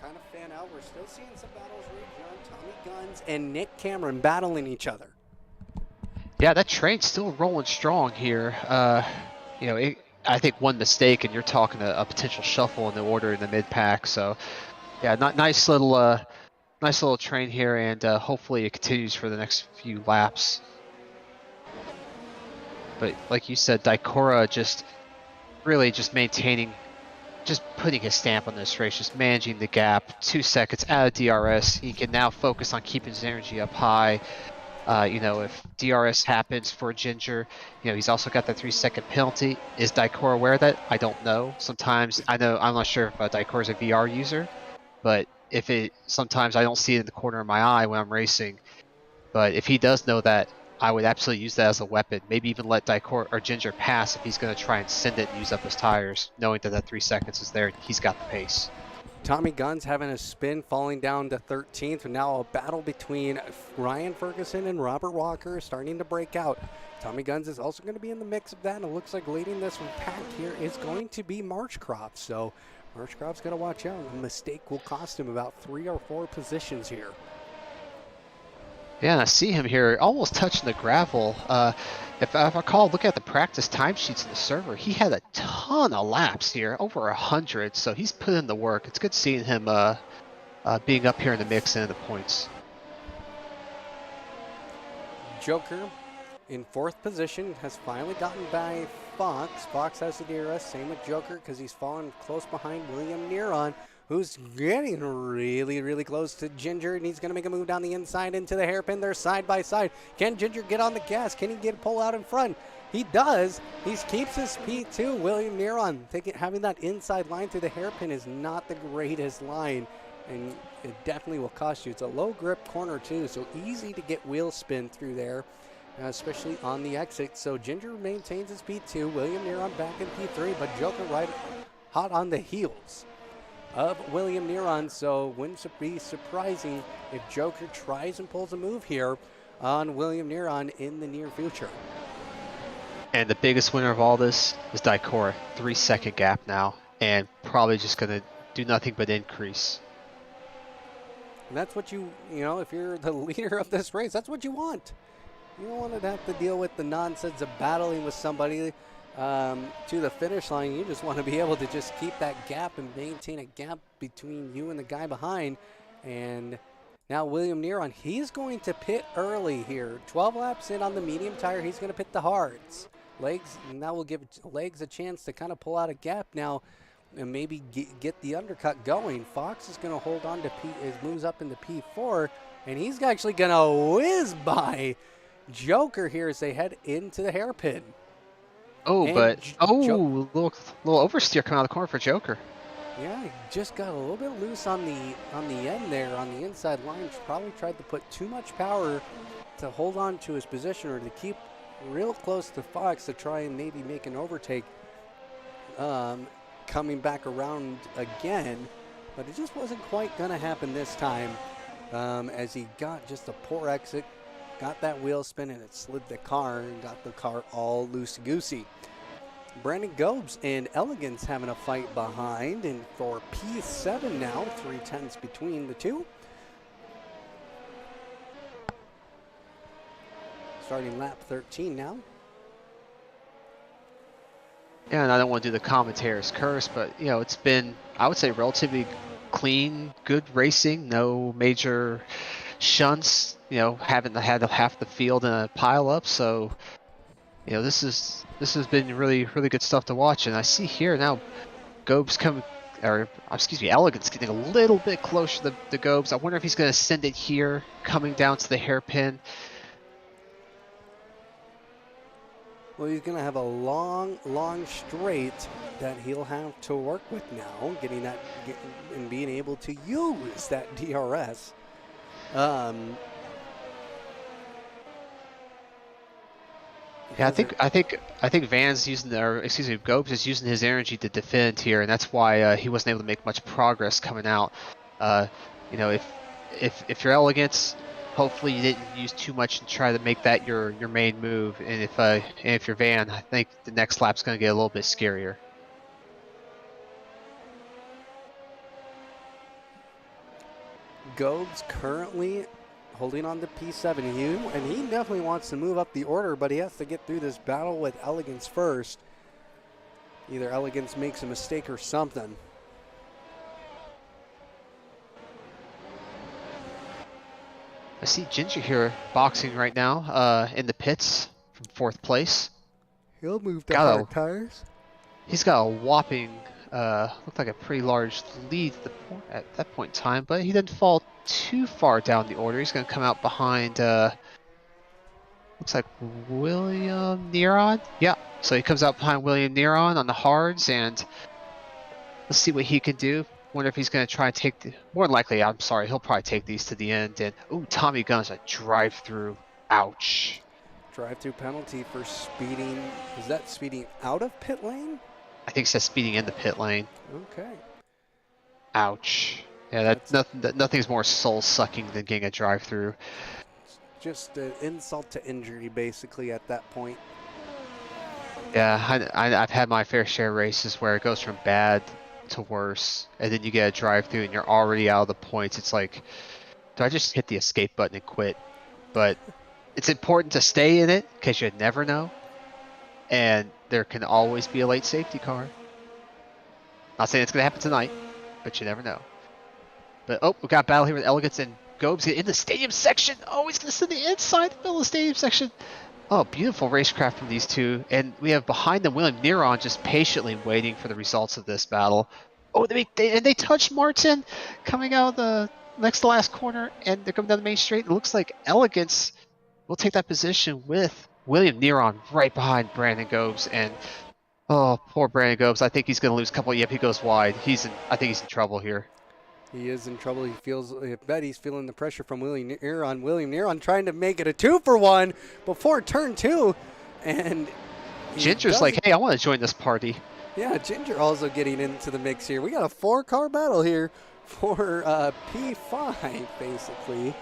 kind of fan out. We're still seeing some battles rage on. Tommy Guns and Nick Cameron battling each other. Yeah, that train's still rolling strong here. You know, I think one mistake, and you're talking a potential shuffle in the order in the mid-pack. So, yeah, nice little train here, and hopefully it continues for the next few laps. But like you said, Daikora just really just maintaining, just putting his stamp on this race, just managing the gap. 2 seconds out of DRS. He can now focus on keeping his energy up high. You know, if DRS happens for Ginger, you know, he's also got that 3-second penalty. Is Daikora aware of that? I don't know. Sometimes, I'm not sure if Daikora is a VR user, but sometimes I don't see it in the corner of my eye when I'm racing. But if he does know that, I would absolutely use that as a weapon. Maybe even let Daikora or Ginger pass if he's going to try and send it and use up his tires, knowing that 3 seconds is there and he's got the pace. Tommy Guns having a spin, falling down to 13th. And now a battle between Ryan Ferguson and Robert Walker starting to break out. Tommy Guns is also going to be in the mix of that. And it looks like leading this one pack here is going to be Marshcroft. So Marshcroft's got to watch out. A mistake will cost him about 3 or 4 positions here. Yeah, I see him here almost touching the gravel. If I recall, look at the practice timesheets in the server. He had a ton of laps here, over 100, so he's put in the work. It's good seeing him being up here in the mix and in the points. Joker in 4th position has finally gotten by Fox. Fox has the DRS, same with Joker because he's fallen close behind William Neron, who's getting really, really close to Ginger, and he's going to make a move down the inside into the hairpin. They're side by side. Can Ginger get on the gas? Can he pull out in front? He does. He keeps his P2. William Neron having that inside line through the hairpin is not the greatest line, and it definitely will cost you. It's a low grip corner too, so easy to get wheel spin through there, especially on the exit. So Ginger maintains his P2. William Neron back in P3, but Joker right hot on the heels of William Neron, so wouldn't be surprising if Joker tries and pulls a move here on William Neron in the near future. And the biggest winner of all this is Daikora. 3-second gap now, and probably just going to do nothing but increase. And that's what you know, if you're the leader of this race, that's what you want. You don't want to have to deal with the nonsense of battling with somebody to the finish line. You just want to be able to just keep that gap and maintain a gap between you and the guy behind. And now William Neron, he's going to pit early here. 12 laps in on the medium tire, he's going to pit the hards. Legs, and that will give legs a chance to kind of pull out a gap now and maybe get the undercut going. Fox is going to hold on to moves up into P4, and he's actually going to whiz by Joker here as they head into the hairpin. Oh, And but little oversteer coming out of the corner for Joker. Yeah, he just got a little bit loose on the end there, on the inside line. Probably tried to put too much power to hold on to his position or to keep real close to Fox to try and maybe make an overtake coming back around again. But it just wasn't quite going to happen this time as he got just a poor exit, got that wheel spin, and it slid the car and got the car all loosey-goosey. Brandon Gobes and Elegance having a fight behind, and for P7 now, 3/10 between the two. Starting lap 13 now. Yeah, and I don't want to do the commentator's curse, but you know, it's been, I would say, relatively clean, good racing, no major shunts, you know, haven't had half the field in a pile up, so you know, this has been really good stuff to watch. And I see here now Gobes Elegance getting a little bit closer to the Gobes. I wonder if he's going to send it here, coming down to the hairpin. Well, he's going to have a long straight that he'll have to work with now, and being able to use that DRS. Yeah, I think Van's Gobes is using his energy to defend here, and that's why he wasn't able to make much progress coming out. You know, if you're Elegance, hopefully you didn't use too much and try to make that your main move. And if you're Van, I think the next lap's going to get a little bit scarier. Gobes currently holding on to P7, and he definitely wants to move up the order, but he has to get through this battle with Elegance first. Either Elegance makes a mistake or something. I see Ginger here boxing right now in the pits from 4th place. He'll move to hard tires. He's got a whopping, looked like a pretty large lead at that point in time, but he didn't fall too far down the order. He's going to come out behind, looks like William Neron. Yeah, so he comes out behind William Neron on the hards, and let's see what he can do. Wonder if he's going to try and take more than likely, I'm sorry, he'll probably take these to the end. And ooh, Tommy Gunn's a drive-through. Ouch. Drive-through penalty for speeding. Is that speeding out of pit lane? I think it says speeding in the pit lane. Okay. Ouch. Yeah, nothing's more soul-sucking than getting a drive-through. Just an insult to injury, basically, at that point. Yeah, I've had my fair share of races where it goes from bad to worse, and then you get a drive-through and you're already out of the points. It's like, do I just hit the escape button and quit? But it's important to stay in it because you never know, and there can always be a late safety car. Not saying it's going to happen tonight, but you never know. But oh, we got a battle here with Elegance and Gobes in the stadium section. Oh, he's going to send the inside the middle of the stadium section. Oh, beautiful racecraft from these two. And we have behind them William Neron just patiently waiting for the results of this battle. Oh, they touch Martin coming out of the next to last corner, and they're coming down the main straight. It looks like Elegance will take that position with William Neron right behind Brandon Gobes. And oh, poor Brandon Gobes. I think he's going to lose a couple. Yep, he goes wide. I think he's in trouble here. He is in trouble. I bet he's feeling the pressure from William Neron. William Neron trying to make it a 2-for-1 before turn 2. And Ginger's like, hey, I want to join this party. Yeah, Ginger also getting into the mix here. We got a 4-car battle here for P5, basically.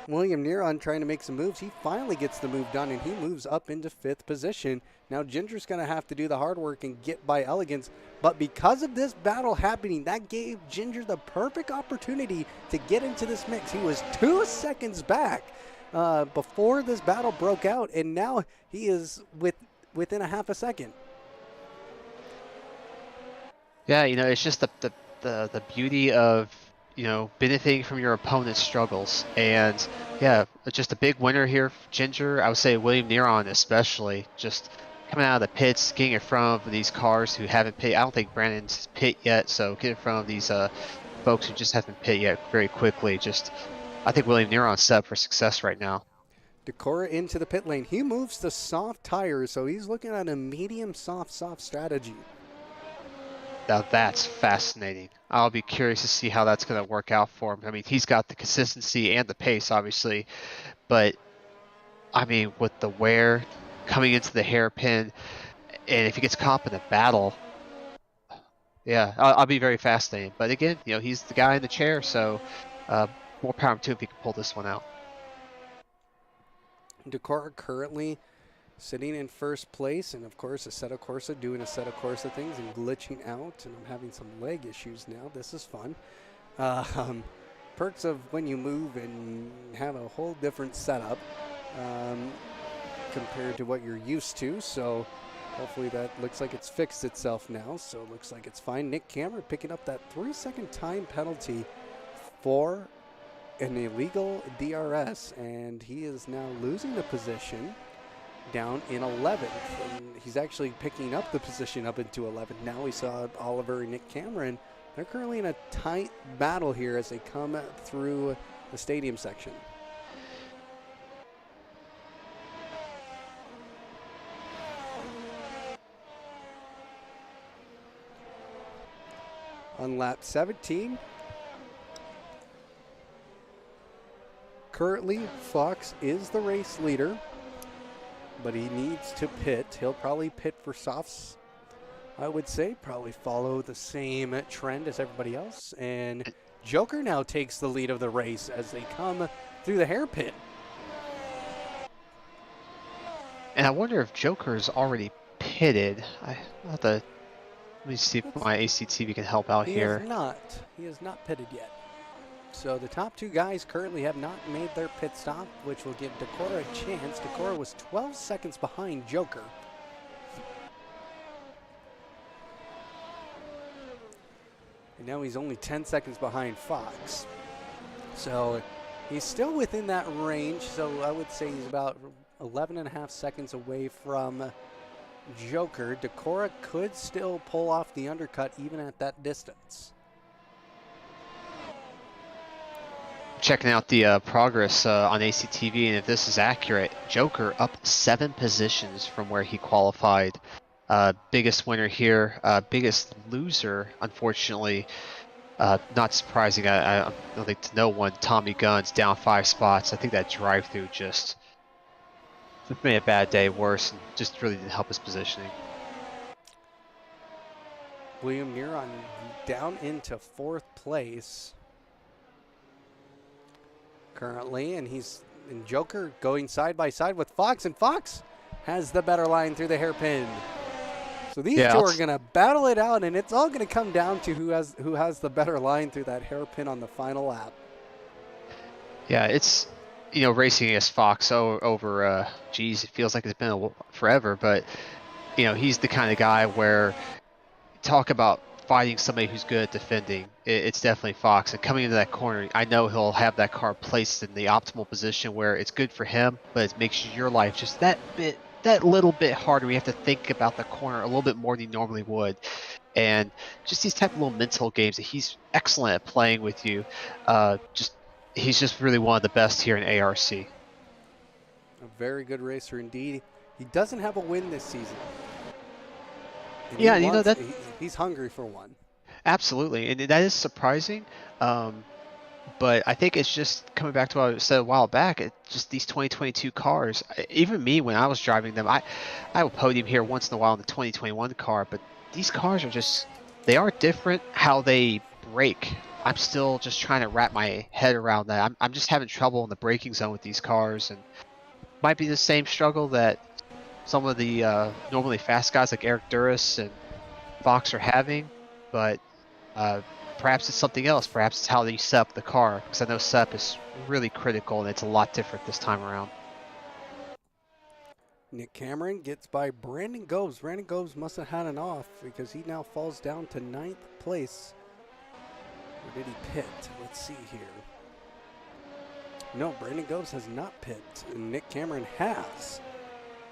William Neron trying to make some moves. He finally gets the move done, and he moves up into 5th position. Now Ginger's going to have to do the hard work and get by Elegance. But because of this battle happening, that gave Ginger the perfect opportunity to get into this mix. He was 2 seconds back before this battle broke out, and now he is within a half a second. Yeah, it's just the beauty of, benefiting from your opponent's struggles. And yeah, just a big winner here, Ginger. I would say William Neron especially, just coming out of the pits, getting in front of these cars who haven't pit. I don't think Brandon's pit yet, so get in front of these folks who just haven't pit yet very quickly. I think William Neron's set up for success right now. Decora into the pit lane. He moves to soft tires, so he's looking at a medium soft strategy. Now that's fascinating. I'll be curious to see how that's going to work out for him. I mean, he's got the consistency and the pace, obviously, but I mean, with the wear coming into the hairpin, and if he gets caught in a battle, yeah, I'll be very fascinated. But again, he's the guy in the chair, so more power to him if he can pull this one out. Decora currently sitting in first place, and of course Assetto Corsa doing Assetto Corsa things and glitching out, and I'm having some leg issues now. This is fun. Perks of when you move and have a whole different setup compared to what you're used to, so hopefully that looks like it's fixed itself now, so it looks like it's fine. Nick Cameron picking up that 3-second time penalty for an illegal DRS, and he is now losing the position down in 11th, and he's actually picking up the position up into 11th. Now we saw Oliver and Nick Cameron. They're currently in a tight battle here as they come through the stadium section. On lap 17, currently Fox is the race leader, but he needs to pit. He'll probably pit for softs, I would say, probably follow the same trend as everybody else. And Joker now takes the lead of the race as they come through the hairpin. And I wonder if Joker's already pitted. I'll have to, let me see if my ACTV can help out here. He is not pitted yet. So the top two guys currently have not made their pit stop, which will give Decora a chance. Decora was 12 seconds behind Joker. And now he's only 10 seconds behind Fox. So he's still within that range. So I would say he's about 11 and a half seconds away from Joker. Decora could still pull off the undercut even at that distance. Checking out the progress on ACTV, and if this is accurate, Joker up 7 positions from where he qualified. Biggest winner here, biggest loser, unfortunately, not surprising. I don't think to no one, Tommy Gunn's down 5 spots. I think that drive-through just made a bad day worse and just really didn't help his positioning. William Neron down into 4th place currently, and Joker going side by side with Fox, and Fox has the better line through the hairpin. So these two are going to battle it out, and it's all going to come down to who has the better line through that hairpin on the final lap. Yeah, it's racing against Fox over geez, it feels like it's been forever, but he's the kind of guy where talk about fighting somebody who's good at defending. It's definitely Fox, and coming into that corner, I know he'll have that car placed in the optimal position where it's good for him, but it makes your life just that little bit harder. You have to think about the corner a little bit more than you normally would, and just these type of little mental games that he's excellent at playing with you. He's just really one of the best here in ARC. A very good racer indeed. He doesn't have a win this season. And yeah, he's hungry for one. Absolutely, and that is surprising. But I think it's just coming back to what I said a while back. It's just these 2022 cars. Even me, when I was driving them, I would podium here once in a while in the 2021 car. But these cars they are different how they brake. I'm still just trying to wrap my head around that. I'm just having trouble in the braking zone with these cars, and might be the same struggle that some of the normally fast guys like Eric Duras and Fox are having. But perhaps it's something else. Perhaps it's how you set up the car, because I know setup is really critical, and it's a lot different this time around. Nick Cameron gets by Brandon Gobes. Brandon Gobes must have had an off because he now falls down to 9th place. Or did he pit? Let's see here. No, Brandon Gobes has not pit, and Nick Cameron has.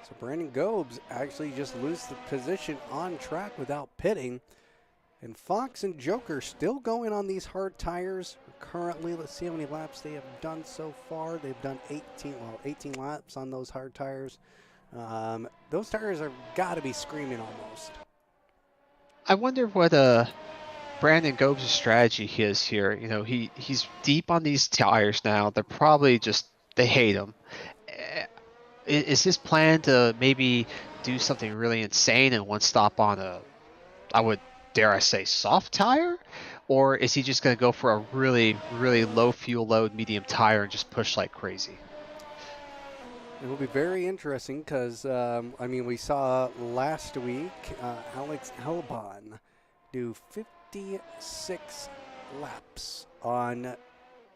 So Brandon Gobes actually just loses the position on track without pitting. And Fox and Joker still going on these hard tires. Currently, let's see how many laps they have done so far. They've done 18 laps on those hard tires. Those tires are got to be screaming almost. I wonder what Brandon Gobes' strategy is here. You know, he's deep on these tires now. They're probably just, they hate him. Is his plan to maybe do something really insane and one stop on dare I say, soft tire? Or is he just going to go for a really, really low fuel load medium tire and just push like crazy? It will be very interesting because, we saw last week Alex Albon do 56 laps on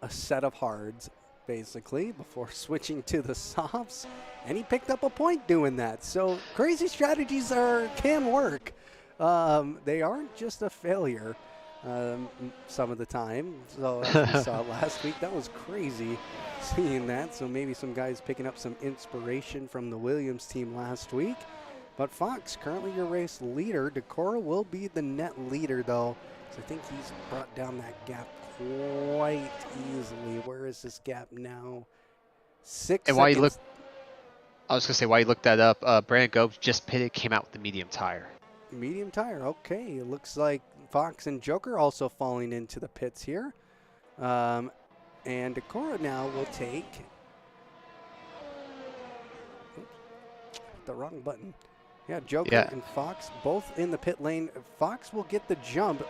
a set of hards, basically, before switching to the softs, and he picked up a point doing that. So crazy strategies can work. They aren't just a failure some of the time. So as we saw last week, that was crazy seeing that. So maybe some guys picking up some inspiration from the Williams team last week. But Fox, currently your race leader. Decora will be the net leader, though. So I think he's brought down that gap quite easily. Where is this gap now? 6 and seconds. While you look, I was going to say, while you looked that up, Brandon Gobes just pitted, came out with the medium tire. Medium tire, okay. It looks like Fox and Joker also falling into the pits here. And Decora now will take... Oops, the wrong button. Yeah, Joker and Fox both in the pit lane. Fox will get the jump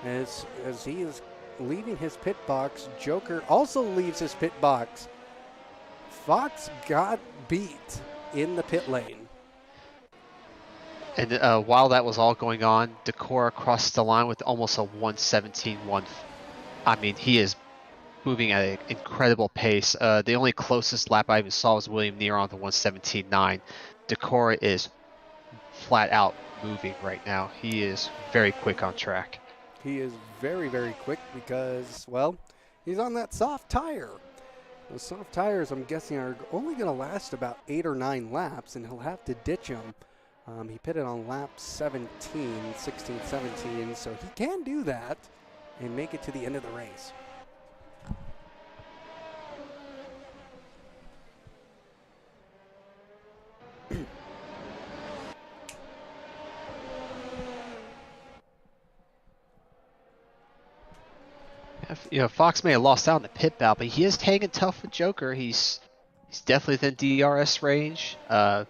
as he is leaving his pit box. Joker also leaves his pit box. Fox got beat in the pit lane. And while that was all going on, Decora crossed the line with almost a 1:17.1. I mean, he is moving at an incredible pace. The only closest lap I even saw was William Neer on the 1:17.9. Decora is flat out moving right now. He is very quick on track. He is very, very quick because, well, he's on that soft tire. Those soft tires, I'm guessing, are only going to last about 8 or 9 laps, and he'll have to ditch them. He pitted on lap 16, 17, so he can do that and make it to the end of the race. You know, Fox may have lost out in the pit battle, but he is hanging tough with Joker. He's definitely within DRS range. And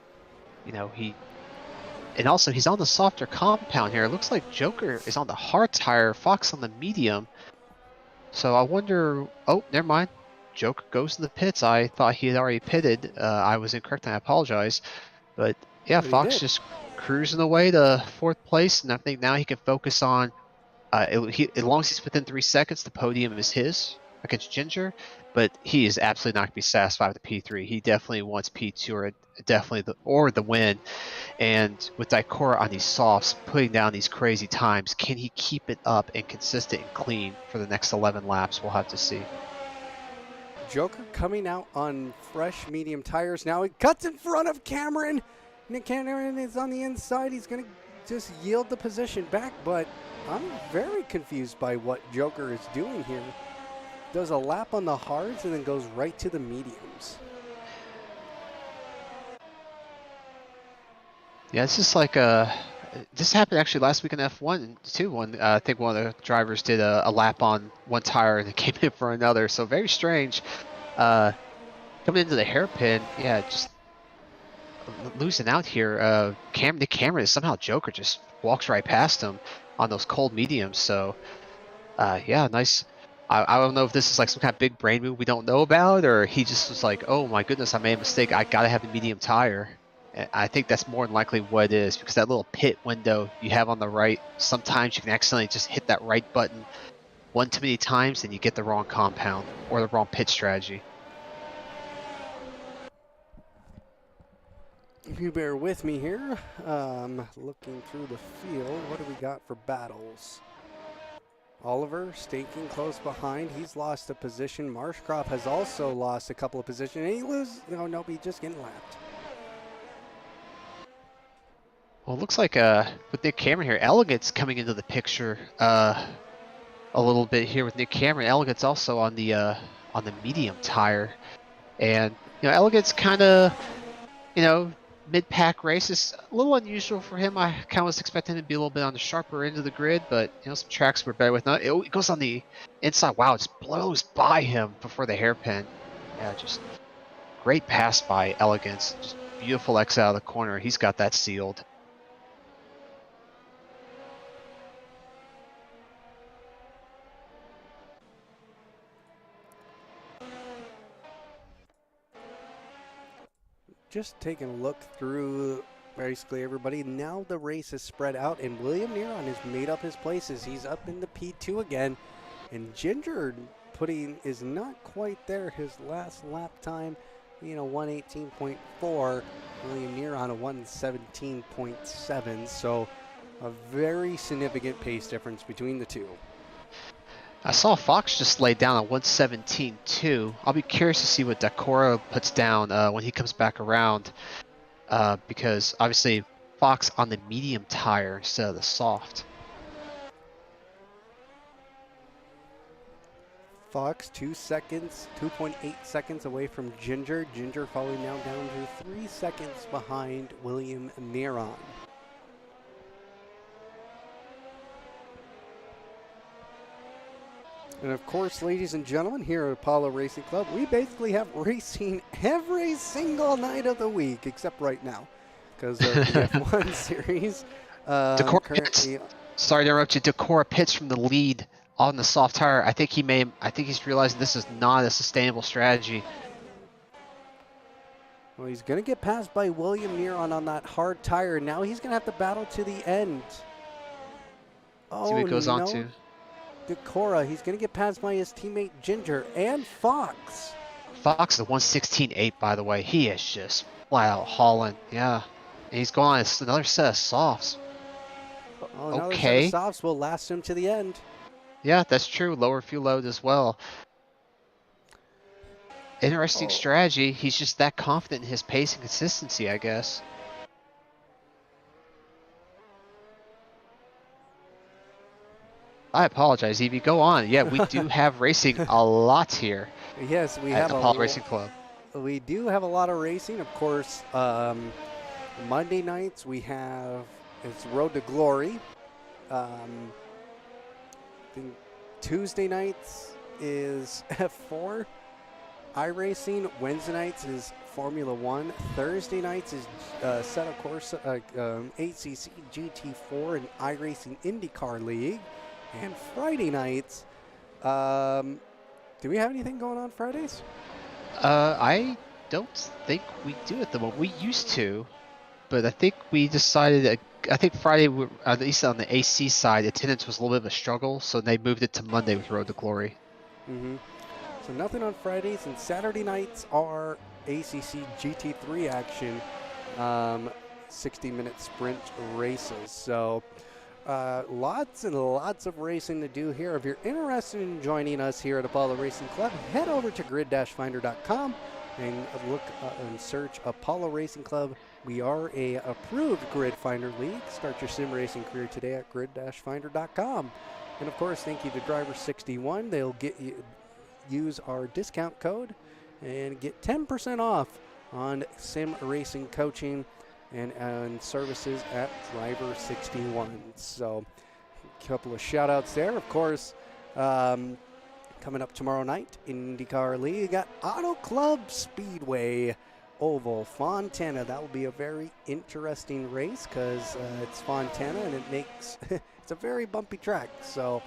also he's on the softer compound here. It looks like Joker is on the hard tire, Fox on the medium. So I wonder. Oh, never mind. Joker goes to the pits. I thought he had already pitted. I was incorrect, and I apologize. But yeah, But Fox just cruising away to 4th place, and I think now he can focus on. As long as he's within 3 seconds, the podium is his against Ginger. But he is absolutely not going to be satisfied with the P3. He definitely wants P2 or the win. And with Decora on these softs, putting down these crazy times, can he keep it up and consistent and clean for the next 11 laps? We'll have to see. Joker coming out on fresh medium tires now. He cuts in front of Cameron. Nick Cameron is on the inside. He's going to just yield the position back, but I'm very confused by what Joker is doing here. Does a lap on the hards and then goes right to the mediums. Yeah, this is like this happened actually last week in F1 too. When I think one of the drivers did a lap on one tire and then came in for another. So very strange. Coming into the hairpin, yeah, just losing out here. The camera somehow Joker just walks right past him on those cold mediums. So yeah, nice. I don't know if this is like some kind of big brain move we don't know about, or he just was like, oh my goodness, I made a mistake. I gotta have the medium tire. And I think that's more than likely what it is, because that little pit window you have on the right, sometimes you can accidentally just hit that right button one too many times and you get the wrong compound or the wrong pitch strategy. If you bear with me here, looking through the field, what do we got for battles? Oliver staking close behind. He's lost a position. Marshcroft has also lost a couple of positions. And he loses. No, nope, he's just getting lapped. Well, it looks like with Nick Cameron here, Elegant's coming into the picture a little bit here with Nick Cameron. Elegant's also on the medium tire, and Elegant's kind of mid-pack race is a little unusual for him. I kind of was expecting him to be a little bit on the sharper end of the grid, but some tracks were better with. It goes on the inside. Wow, it just blows by him before the hairpin. Yeah, just great pass by Elegance. Just beautiful X out of the corner. He's got that sealed. Just taking a look through basically everybody. Now the race is spread out, and William Neron has made up his places. He's up in the P2 again, and Ginger is not quite there. His last lap time, 118.4. William Neron a 117.7. So a very significant pace difference between the two. I saw Fox just laid down at 117.2. I'll be curious to see what Decora puts down when he comes back around, because obviously Fox on the medium tire instead of the soft. Fox 2.8 seconds away from Ginger. Ginger falling now down to 3 seconds behind William Neron. And of course, ladies and gentlemen, here at Apollo Racing Club, we basically have racing every single night of the week, except right now, because of the F1 series. Decora sorry to interrupt you. Decora pits from the lead on the soft tire. I think he's realizing this is not a sustainable strategy. Well, he's going to get passed by William Neron on that hard tire. Now he's going to have to battle to the end. See what it goes on to. Decora, he's going to get passed by his teammate Ginger and Fox. Fox is a 116.8, by the way. He is just flat out hauling. Yeah. And he's going on another set of softs. Oh, another set of softs will last him to the end. Yeah, that's true. Lower fuel load as well. Interesting strategy. He's just that confident in his pace and consistency, I guess. I apologize, Evie. Go on. Yeah, we do have racing a lot here. Yes, we at have Apollo Racing Club. We do have a lot of racing. Of course, Monday nights it's Road to Glory. Tuesday nights is F4. iRacing. Wednesday nights is Formula One. Thursday nights is Assetto Corsa, ACC GT4 and iRacing IndyCar League. And Friday nights, do we have anything going on Fridays? I don't think we do at the moment. We used to, but I think we decided. I think Friday, at least on the AC side, attendance was a little bit of a struggle, so they moved it to Monday with Road to Glory. Mm-hmm. So nothing on Fridays, and Saturday nights are ACC GT3 action, 60-minute sprint races. So lots and lots of racing to do here. If you're interested in joining us here at Apollo Racing Club, head over to grid-finder.com and look and search Apollo Racing Club. We are a approved Grid Finder League. Start your sim racing career today at grid-finder.com. And of course, thank you to Driver61. They'll use our discount code and get 10% off on sim racing coaching and services at Driver61. So a couple of shout outs there. Of course, coming up tomorrow night in IndyCar League, you got Auto Club Speedway Oval, Fontana. That will be a very interesting race because it's Fontana and it makes it's a very bumpy track. So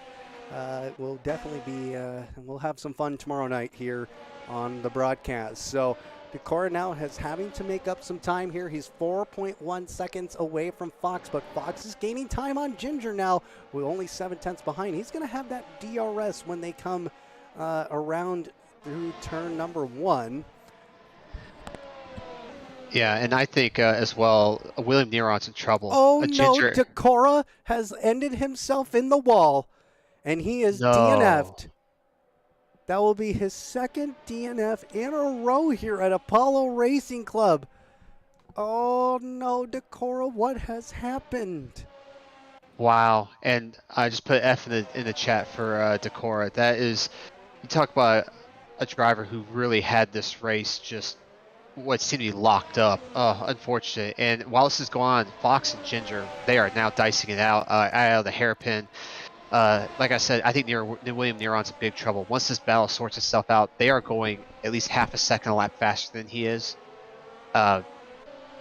it will definitely be we'll have some fun tomorrow night here on the broadcast. So Decora now has having to make up some time here. He's 4.1 seconds away from Fox, but Fox is gaining time on Ginger now with only 7/10 behind. He's going to have that DRS when they come around through turn number 1. Yeah, and I think as well, William Neron's in trouble. Oh no, Ginger. Decora has ended himself in the wall, and he is No. DNF'd. That will be his second DNF in a row here at Apollo Racing Club. Oh no, Decora, what has happened? Wow, and I just put F in the chat for Decora. That is, you talk about a driver who really had this race just what seemed to be locked up. Oh, unfortunate. And while this is going on, Fox and Ginger, they are now dicing it out of the hairpin. Like I said, I think William Neron's in big trouble. Once this battle sorts itself out, they are going at least half a second a lap faster than he is. Yeah,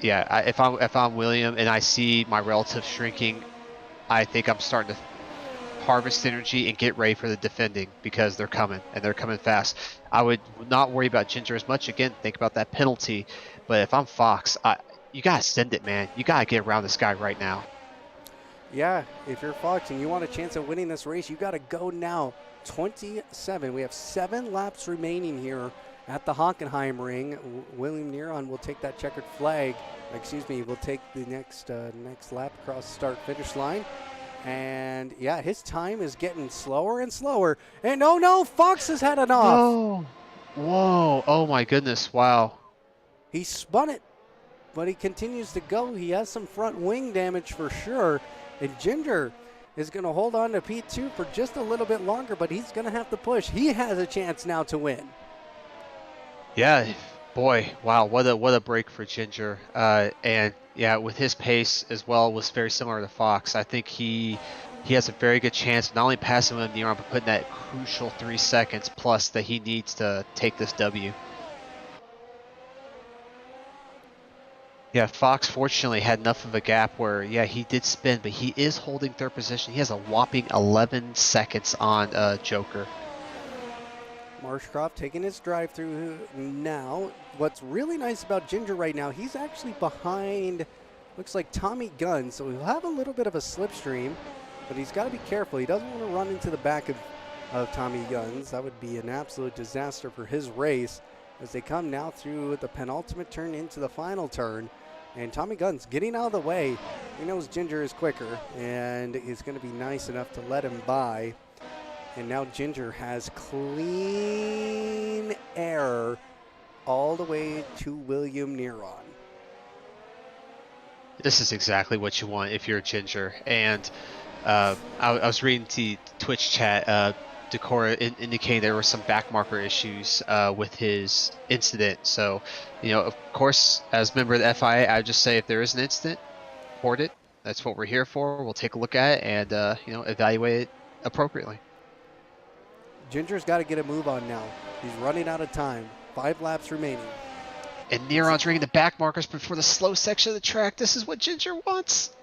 if I'm William and I see my relative shrinking, I think I'm starting to harvest energy and get ready for the defending because they're coming and they're coming fast. I would not worry about Ginger as much. Again, think about that penalty. But if I'm Fox, you gotta send it, man. You gotta get around this guy right now. Yeah, if you're Fox and you want a chance of winning this race, you got to go now. 27. We have 7 laps remaining here at the Hockenheim ring. William Neron will take that checkered flag. Will take the next lap across the start-finish line. And yeah, his time is getting slower and slower. And oh no, Fox has had enough. Oh, whoa! Oh my goodness! Wow. He spun it, but he continues to go. He has some front wing damage for sure. And Ginger is going to hold on to P2 for just a little bit longer, but he's going to have to push. He has a chance now to win. Yeah, boy, wow, what a break for Ginger. And yeah, with his pace as well was very similar to Fox. I think he has a very good chance of not only passing William Neron, but putting that crucial 3 seconds plus that he needs to take this W. Yeah, Fox fortunately had enough of a gap where, yeah, he did spin, but he is holding third position. He has a whopping 11 seconds on Joker. Marshcroft taking his drive through now. What's really nice about Ginger right now, he's actually behind, looks like Tommy Gunn, so he'll have a little bit of a slipstream, but he's got to be careful. He doesn't want to run into the back of Tommy Gunn's. That would be an absolute disaster for his race as they come now through the penultimate turn into the final turn. And Tommy Gunn's getting out of the way. He knows Ginger is quicker and is going to be nice enough to let him by. And now Ginger has clean air all the way to William Neron. This is exactly what you want if you're Ginger. And I was reading the Twitch chat. Decora indicating there were some backmarker issues with his incident. So, of course, as a member of the FIA, I just say if there is an incident, report it. That's what we're here for. We'll take a look at it and, evaluate it appropriately. Ginger's got to get a move on now. He's running out of time. 5 laps remaining. And Neron's ringing the backmarkers before the slow section of the track. This is what Ginger wants.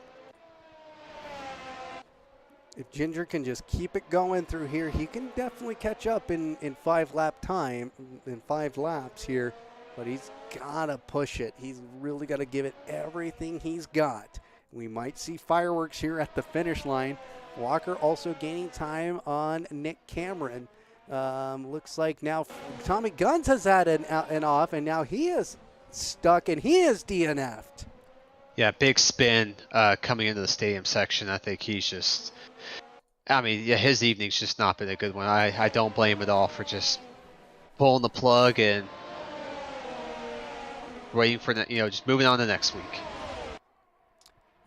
If Ginger can just keep it going through here, he can definitely catch up in 5 laps here, but he's got to push it. He's really got to give it everything he's got. We might see fireworks here at the finish line. Walker also gaining time on Nick Cameron. Looks like now Tommy Guns has had an off, and now he is stuck, and he is DNF'd. Yeah, big spin coming into the stadium section. I think he's just... his evening's just not been a good one. I don't blame him at all for just pulling the plug and waiting for just moving on to next week.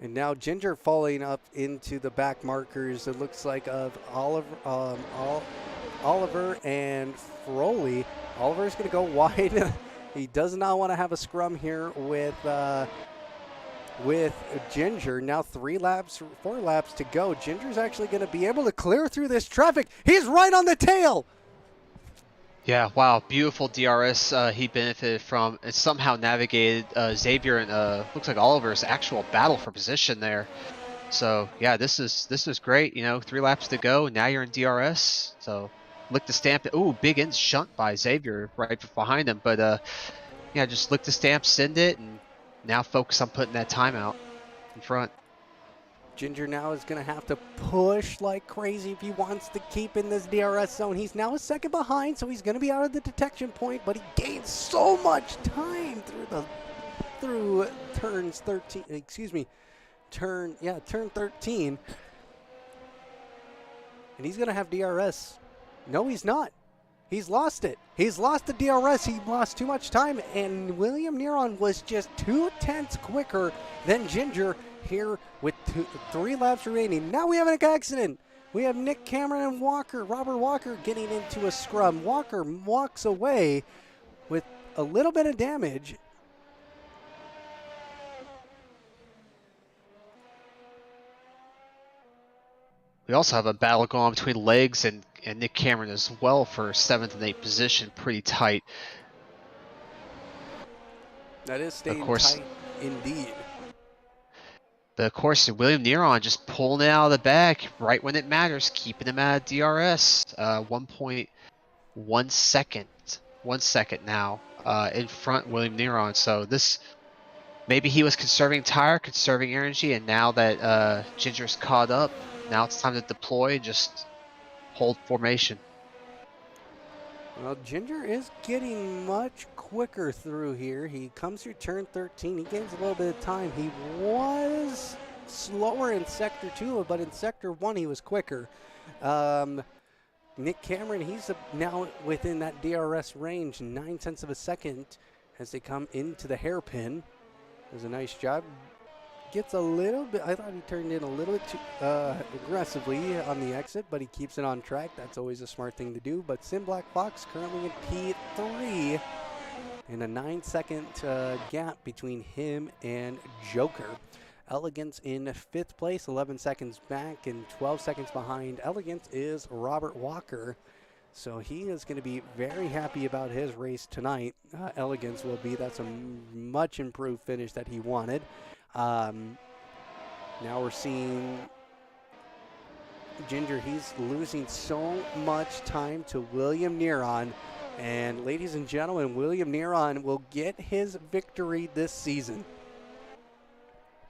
And now Ginger falling up into the back markers, it looks like, of Oliver and Froley. Oliver's going to go wide. He does not want to have a scrum here with Ginger. Now 4 laps to go. Ginger's actually going to be able to clear through this traffic. He's right on the tail. Yeah, wow, beautiful DRS he benefited from and somehow navigated Xavier and looks like Oliver's actual battle for position there. So yeah, this is great. 3 laps to go. Now you're in DRS. So look to stamp it. Ooh, big end shunt by Xavier right behind him. But Yeah, just lick the stamp, send it, and now focus on putting that time out in front. Ginger now is going to have to push like crazy if he wants to keep in this DRS zone. He's now a second behind, so he's going to be out of the detection point, but he gains so much time through turns 13, excuse me, turn 13. And he's going to have DRS. No, he's not. He's lost it. He's lost the DRS. He lost too much time, and William Neron was just 2/10 quicker than Ginger here with 3 laps remaining. Now we have an accident. We have Nick Cameron and Robert Walker getting into a scrum. Walker walks away with a little bit of damage. We also have a battle going on between Legs and Nick Cameron as well for 7th and 8th position, pretty tight. That is staying tight indeed. But of course, William Neron just pulling it out of the bag right when it matters, keeping him at DRS. 1.1 second, 1 second now in front William Neron. So this, maybe he was conserving tire, conserving energy, and now that Ginger's caught up, now it's time to deploy, just hold formation. Well, Ginger is getting much quicker through here. He comes through turn 13. He gains a little bit of time. He was slower in Sector 2, but in Sector 1 he was quicker. Nick Cameron, he's now within that DRS range, 9/10 of a second as they come into the hairpin. Does a nice job. Gets a little bit, I thought he turned in a little bit too aggressively on the exit, but he keeps it on track. That's always a smart thing to do. But Sim Black Fox currently in P3 and a 9-second gap between him and Joker. Elegance in 5th place, 11 seconds back, and 12 seconds behind Elegance is Robert Walker. So he is going to be very happy about his race tonight. Elegance will be. That's a much improved finish that he wanted. Now we're seeing Ginger. He's losing so much time to William Neron. And ladies and gentlemen, William Neron will get his victory this season.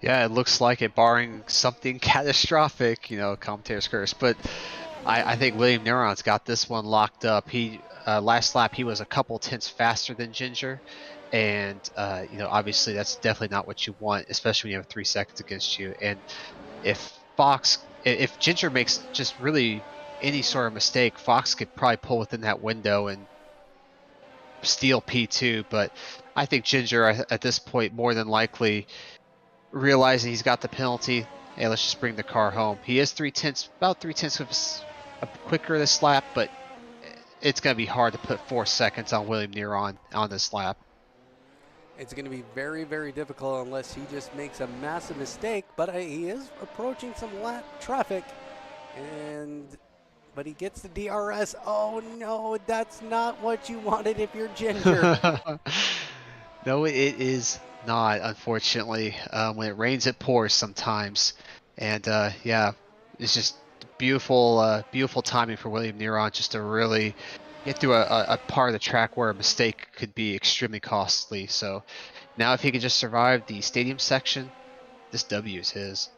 Yeah, it looks like it, barring something catastrophic, commentator's curse. But I think William Neron's got this one locked up. He last lap he was a couple tenths faster than Ginger. And, obviously that's definitely not what you want, especially when you have 3 seconds against you. And if Ginger makes just really any sort of mistake, Fox could probably pull within that window and steal P2. But I think Ginger at this point, more than likely, realizing he's got the penalty, hey, let's just bring the car home. He is about 3/10 quicker this lap, but it's going to be hard to put 4 seconds on William Neron on this lap. It's going to be very, very difficult unless he just makes a massive mistake. But he is approaching some lap traffic, but he gets the DRS. Oh no, that's not what you wanted if you're Ginger. No, it is not, unfortunately. When it rains, it pours sometimes. And yeah, it's just beautiful timing for William Neron just to really get through a part of the track where a mistake could be extremely costly. So now if he can just survive the stadium section, this W is his.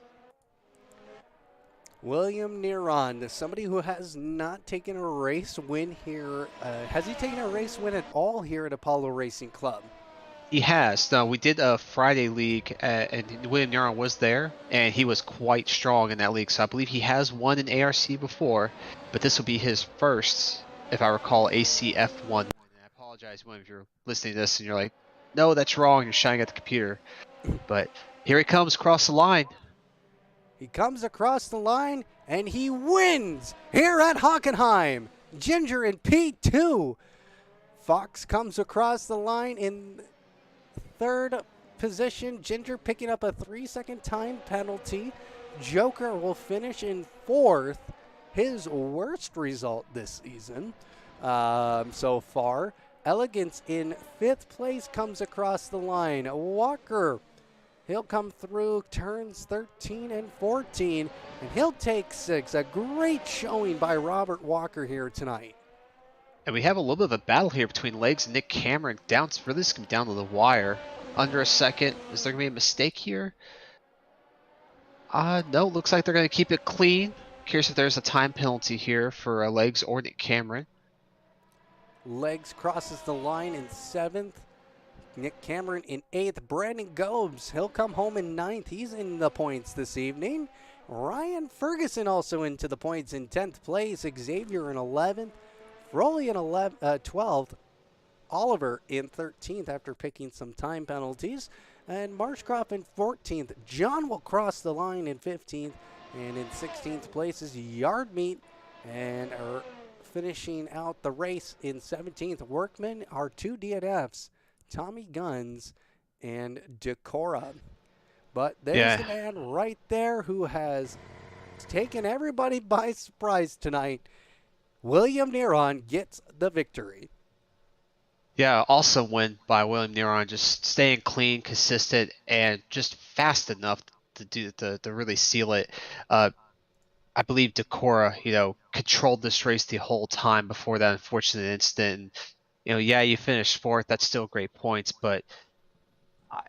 William Neron, somebody who has not taken a race win here. Has he taken a race win at all here at Apollo Racing Club? He has. No, we did a Friday league, and William Neron was there, and he was quite strong in that league. So I believe he has won an ARC before, but this will be his first, if I recall, ACF1. And I apologize, William, if you're listening to this and you're like, no, that's wrong, you're shining at the computer. But here he comes across the line. He comes across the line, and he wins here at Hockenheim. Ginger in P2. Fox comes across the line in 3rd position. Ginger picking up a 3-second time penalty. Joker will finish in 4th. His worst result this season so far. Elegance in 5th place comes across the line. Walker, he'll come through turns 13 and 14, and he'll take 6. A great showing by Robert Walker here tonight. And we have a little bit of a battle here between Legs and Nick Cameron. Really this can be down to the wire. Under a second. Is there going to be a mistake here? No, looks like they're going to keep it clean. Curious if there's a time penalty here for Legs or Nick Cameron. Legs crosses the line in 7th. Nick Cameron in 8th. Brandon Gobes, he'll come home in 9th. He's in the points this evening. Ryan Ferguson also into the points in 10th place. Xavier in 11th. Froley in 12th. Oliver in 13th after picking some time penalties. And Marshcroft in 14th. John will cross the line in 15th. And in 16th place is Yard Meat. And finishing out the race in 17th. Workman are 2 DNFs. Tommy Guns and Decora. But there's the man right there who has taken everybody by surprise tonight. William Neron gets the victory. Yeah, also win by William Neron, just staying clean, consistent, and just fast enough to really seal it. I believe Decora, controlled this race the whole time before that unfortunate incident. And, you finished 4th. That's still great points, but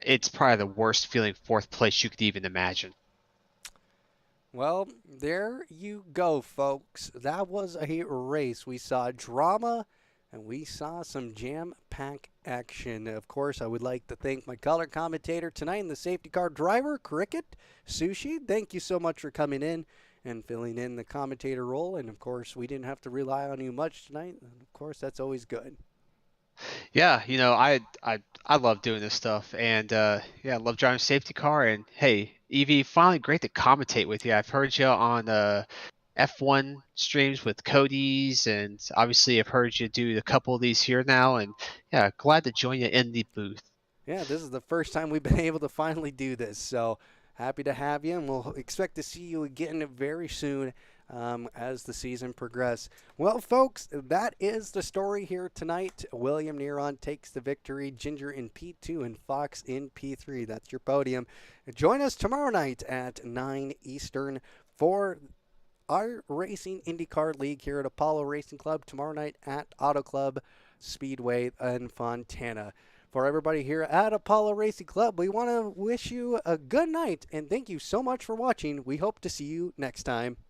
it's probably the worst feeling 4th place you could even imagine. Well, there you go, folks. That was a race. We saw drama and we saw some jam-packed action. Of course, I would like to thank my color commentator tonight and the safety car driver, Cricket Sushi. Thank you so much for coming in and filling in the commentator role. And, of course, we didn't have to rely on you much tonight. And, of course, that's always good. Yeah, I love doing this stuff, and I love driving a safety car. And hey, Evie, finally great to commentate with you. I've heard you on F1 streams with Cody's, and obviously I've heard you do a couple of these here now. And yeah, glad to join you in the booth. Yeah, this is the first time we've been able to finally do this, so happy to have you, and we'll expect to see you again very soon. As the season progresses. Well, folks, that is the story here tonight. William Neron takes the victory. Ginger in P2 and Fox in P3. That's your podium. Join us tomorrow night at 9 Eastern for our Racing IndyCar League here at Apollo Racing Club tomorrow night at Auto Club Speedway in Fontana. For everybody here at Apollo Racing Club, we want to wish you a good night and thank you so much for watching. We hope to see you next time.